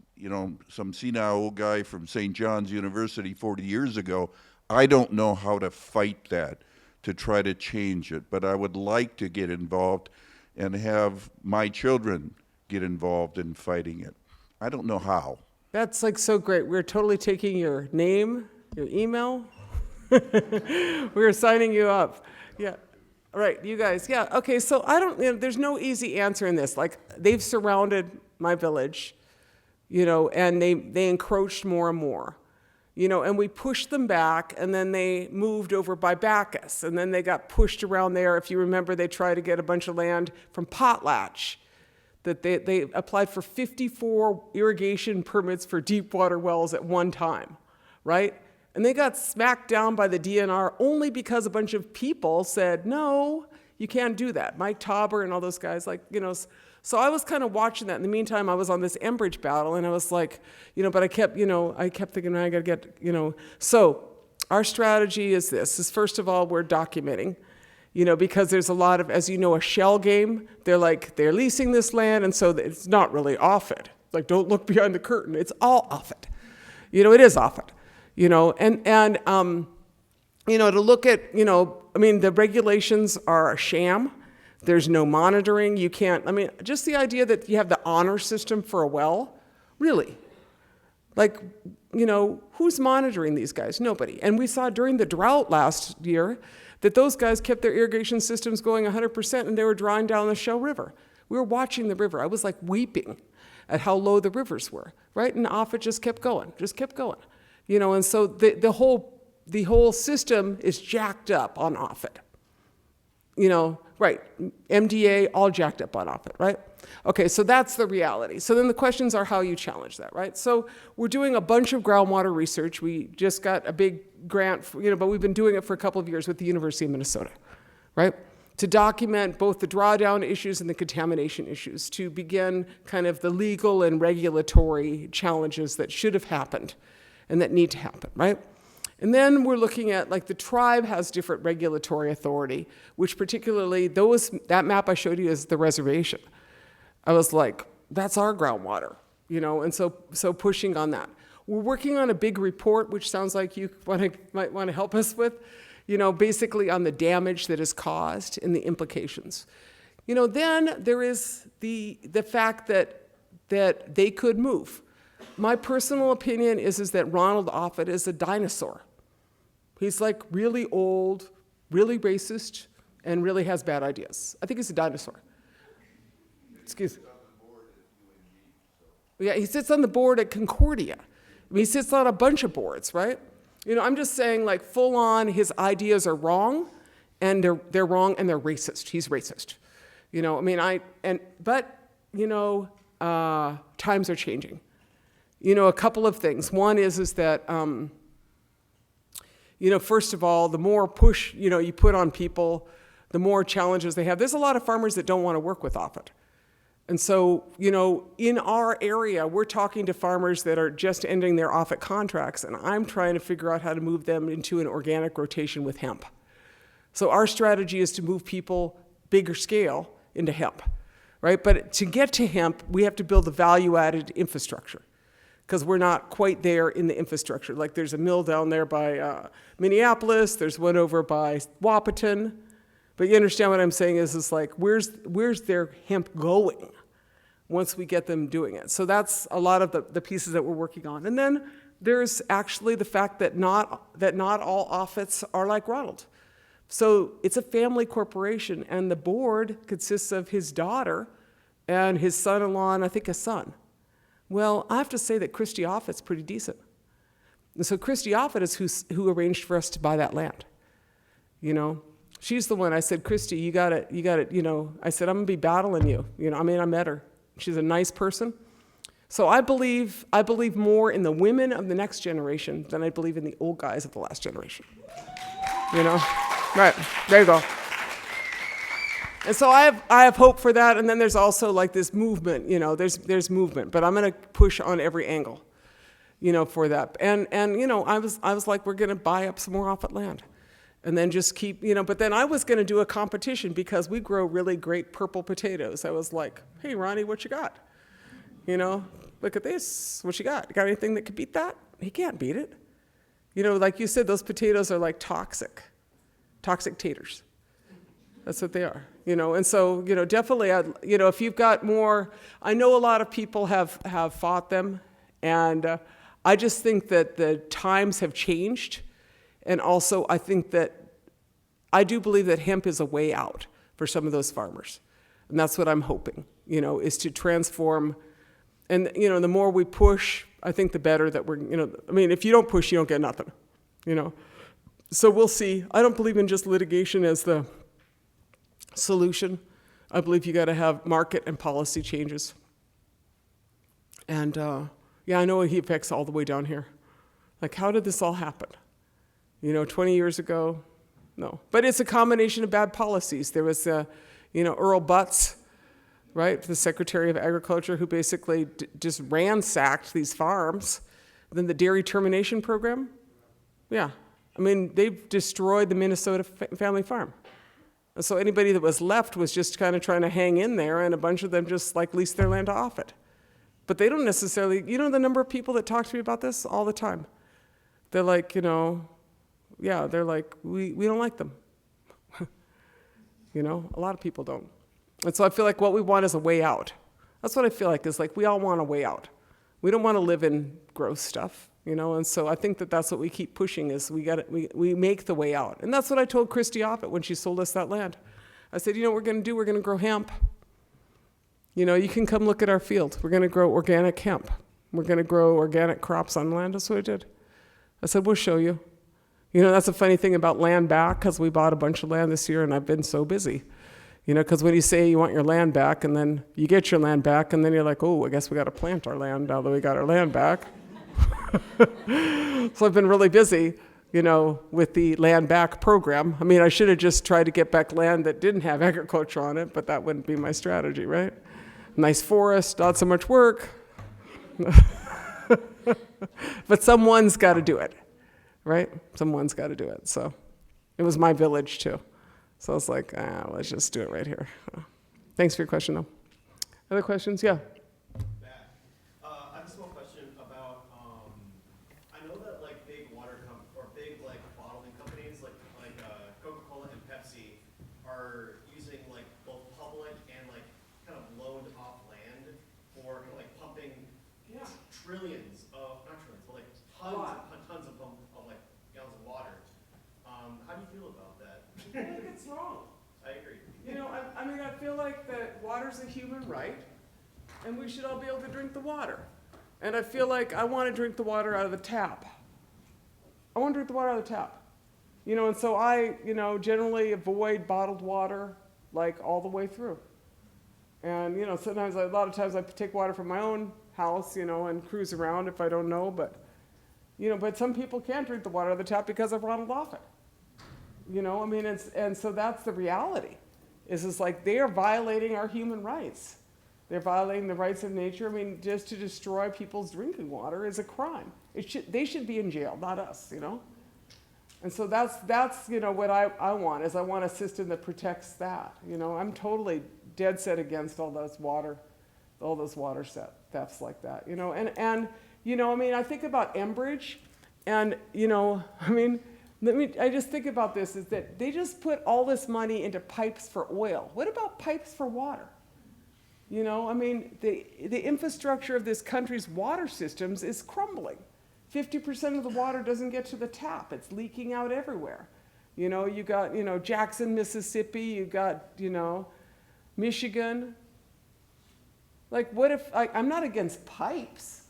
[SPEAKER 6] some senile old guy from St. John's University 40 years ago, I don't know how to fight that, to try to change it, but I would like to get involved and have my children get involved in fighting it. I don't know how.
[SPEAKER 2] That's like so great. We're totally taking your name, your email. We're signing you up. Yeah. All right, you guys. Yeah. Okay. So there's no easy answer in this. Like, they've surrounded my village, and they encroached more and more, and we pushed them back, and then they moved over by Bacchus, and then they got pushed around there. If you remember, they tried to get a bunch of land from Potlatch, that they applied for 54 irrigation permits for deep water wells at one time, right? And they got smacked down by the DNR only because a bunch of people said, no, you can't do that. Mike Tauber and all those guys, so I was kind of watching that. In the meantime, I was on this Enbridge battle, and I was like, but I kept thinking, I got to get, So our strategy is this, is first of all, we're documenting, because there's a lot of, as a shell game. They're leasing this land, and so it's not really Offit. Like, don't look behind the curtain. It's all Offit. It is Offit. To look at, the regulations are a sham. There's no monitoring. You can't, just the idea that you have the honor system for a well, really? Like, who's monitoring these guys? Nobody. And we saw during the drought last year that those guys kept their irrigation systems going 100%, and they were drawing down the Shell River. We were watching the river. I was like weeping at how low the rivers were, right? And Offit just kept going. And so the whole system is jacked up on Offit. Right, MDA, all jacked up on Offit, right? Okay, so that's the reality. So then the questions are how you challenge that, right? So we're doing a bunch of groundwater research. We just got a big grant, but we've been doing it for a couple of years with the University of Minnesota, right? To document both the drawdown issues and the contamination issues, to begin kind of the legal and regulatory challenges that should have happened and that need to happen, right? And then we're looking at, like, the tribe has different regulatory authority, which particularly that map I showed you is the reservation. I was like, that's our groundwater, and so pushing on that. We're working on a big report, which sounds like you might want to help us with, basically on the damage that is caused and the implications. Then there is the fact that they could move. My personal opinion is that Ronald Offit is a dinosaur. He's like really old, really racist, and really has bad ideas. I think he's a dinosaur. Excuse me. Yeah, he sits on the board at Concordia. He sits on a bunch of boards, right? I'm just saying, like, full on, his ideas are wrong, and they're wrong, and they're racist. He's racist. times are changing. You know, a couple of things. One is that, you know, first of all, the more push, you know, you put on people, the more challenges they have. There's a lot of farmers that don't want to work with offit. And so, you know, in our area, we're talking to farmers that are just ending their offit contracts, and I'm trying to figure out how to move them into an organic rotation with hemp. So our strategy is to move people bigger scale into hemp, right? But to get to hemp, we have to build a value-added infrastructure, because we're not quite there in the infrastructure. Like there's a mill down there by Minneapolis, there's one over by Wapaton, but you understand what I'm saying is like, where's their hemp going once we get them doing it? So that's a lot of the pieces that we're working on. And then there's actually the fact that not all offits are like Ronald. So it's a family corporation, and the board consists of his daughter and his son-in-law and I think a son. Well, I have to say that Christy Offit's pretty decent. And so Christy Offit is who arranged for us to buy that land. You know, she's the one. I said, Christy, you got it, you know, I said, I'm gonna be battling you. You know, I mean, I met her. She's a nice person. So I believe more in the women of the next generation than I believe in the old guys of the last generation. You know? Right, there you go. And so I have hope for that, and then there's also like this movement, you know, there's movement, but I'm gonna push on every angle, you know, for that. And you know, I was like, we're gonna buy up some more offit land. And then just keep, you know, but then I was gonna do a competition because we grow really great purple potatoes. I was like, hey, Ronnie, what you got? You know, look at this, what you got? You got anything that could beat that? He can't beat it. You know, like you said, those potatoes are like toxic taters. That's what they are, you know. And so, you know, definitely, you know, if you've got more, I know a lot of people have fought them, and I just think that the times have changed, and also I think that I do believe that hemp is a way out for some of those farmers, and that's what I'm hoping, you know, is to transform. And you know, the more we push, I think the better that we're, you know, I mean, if you don't push, you don't get nothing, you know. So we'll see. I don't believe in just litigation as the solution. I believe you got to have market and policy changes. And yeah, I know he affects all the way down here. Like, how did this all happen? You know, 20 years ago? No. But it's a combination of bad policies. There was, you know, Earl Butts, right, the Secretary of Agriculture, who basically just ransacked these farms. Then the dairy termination program, yeah. I mean, they've destroyed the Minnesota family farm. And so anybody that was left was just kind of trying to hang in there, and a bunch of them just like leased their land to offit. But they don't necessarily, you know, the number of people that talk to me about this all the time. They're like, you know, yeah, they're like, we don't like them. You know, a lot of people don't. And so I feel like what we want is a way out. That's what I feel like, is like we all want a way out. We don't want to live in gross stuff, you know, and so I think that that's what we keep pushing, is we make the way out. And that's what I told Christy Offit when she sold us that land. I said, you know what we're going to do? We're going to grow hemp. You know, you can come look at our field. We're going to grow organic hemp. We're going to grow organic crops on land. That's what I did. I said, we'll show you. You know, that's a funny thing about land back, because we bought a bunch of land this year and I've been so busy. You know, because when you say you want your land back and then you get your land back and then you're like, oh, I guess we got to plant our land now that we got our land back. So I've been really busy, you know, with the land back program. I mean, I should have just tried to get back land that didn't have agriculture on it, but that wouldn't be my strategy, right? Nice forest, not so much work. But someone's got to do it, right? Someone's got to do it. So it was my village too. So I was like, let's just do it right here. Thanks for your question, though. Other questions? Yeah.
[SPEAKER 3] I have a small question about, I know that like big or big like bottling companies like Coca-Cola and Pepsi are using like both public and like kind of loaned off land for like pumping trillions of, not trillions, but like tons of like gallons of water. How do you feel about that?
[SPEAKER 2] I think it's wrong.
[SPEAKER 3] I agree.
[SPEAKER 2] You know, I mean, I feel like that water's a human right, and we should all be able to drink the water. And I feel like I want to drink the water out of the tap. I want to drink the water out of the tap. You know, and so I, you know, generally avoid bottled water, like all the way through. And, you know, sometimes, a lot of times I take water from my own house, you know, and cruise around if I don't know, but, you know, but some people can't drink the water out of the tap because I've rattled off it. You know, I mean, and so that's the reality. It's like they are violating our human rights. They're violating the rights of nature. I mean, just to destroy people's drinking water is a crime. They should be in jail, not us, you know? And so that's you know, what I want, is I want a system that protects that. You know, I'm totally dead set against all those water thefts like that, you know? And you know, I mean, I think about Enbridge, and, you know, I mean, I just think about this, is that they just put all this money into pipes for oil. What about pipes for water? You know, I mean, the infrastructure of this country's water systems is crumbling. 50% of the water doesn't get to the tap. It's leaking out everywhere. You know, you got, you know, Jackson, Mississippi, you got, you know, Michigan. Like, what if, I'm not against pipes.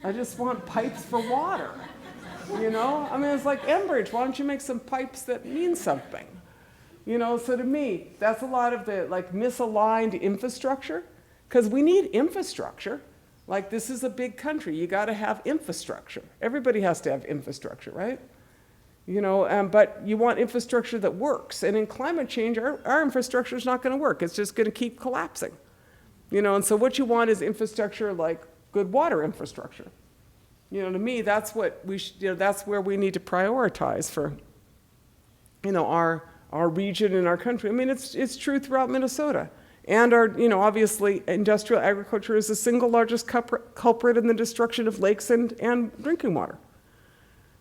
[SPEAKER 2] I just want pipes for water. You know, I mean, it's like Enbridge. Why don't you make some pipes that mean something? You know, so to me, that's a lot of the like misaligned infrastructure, because we need infrastructure. Like, this is a big country. You got to have infrastructure. Everybody has to have infrastructure, right? You know, but you want infrastructure that works. And in climate change, our infrastructure is not going to work. It's just going to keep collapsing. You know, and so what you want is infrastructure like good water infrastructure. You know, to me, that's what we should, you know, that's where we need to prioritize for, you know, our region and our country. I mean, it's true throughout Minnesota. And our, you know, obviously, industrial agriculture is the single largest culprit in the destruction of lakes and drinking water.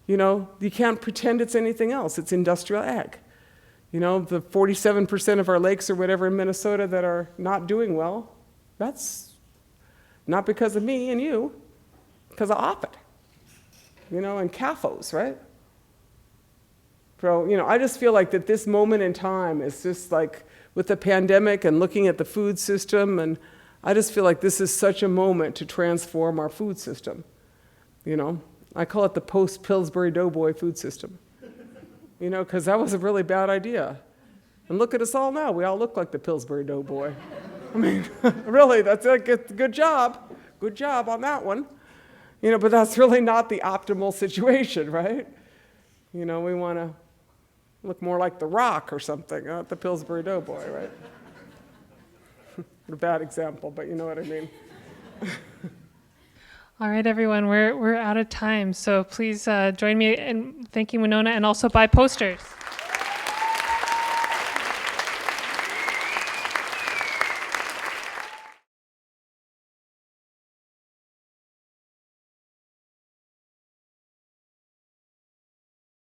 [SPEAKER 2] You know, you can't pretend it's anything else. It's industrial ag. You know, the 47% of our lakes or whatever in Minnesota that are not doing well, that's not because of me and you, because of OPID. You know, and CAFOs, right? So, you know, I just feel like that this moment in time is just like with the pandemic and looking at the food system, and I just feel like this is such a moment to transform our food system. You know, I call it the post-Pillsbury Doughboy food system. You know, because that was a really bad idea. And look at us all now. We all look like the Pillsbury Doughboy. I mean, really, that's a good job. Good job on that one. You know, but that's really not the optimal situation, right? You know, we want to look more like The Rock or something, not the Pillsbury Doughboy, right? A bad example, but you know what I mean.
[SPEAKER 1] All right, everyone, we're out of time. So please join me in thanking Winona, and also buy posters.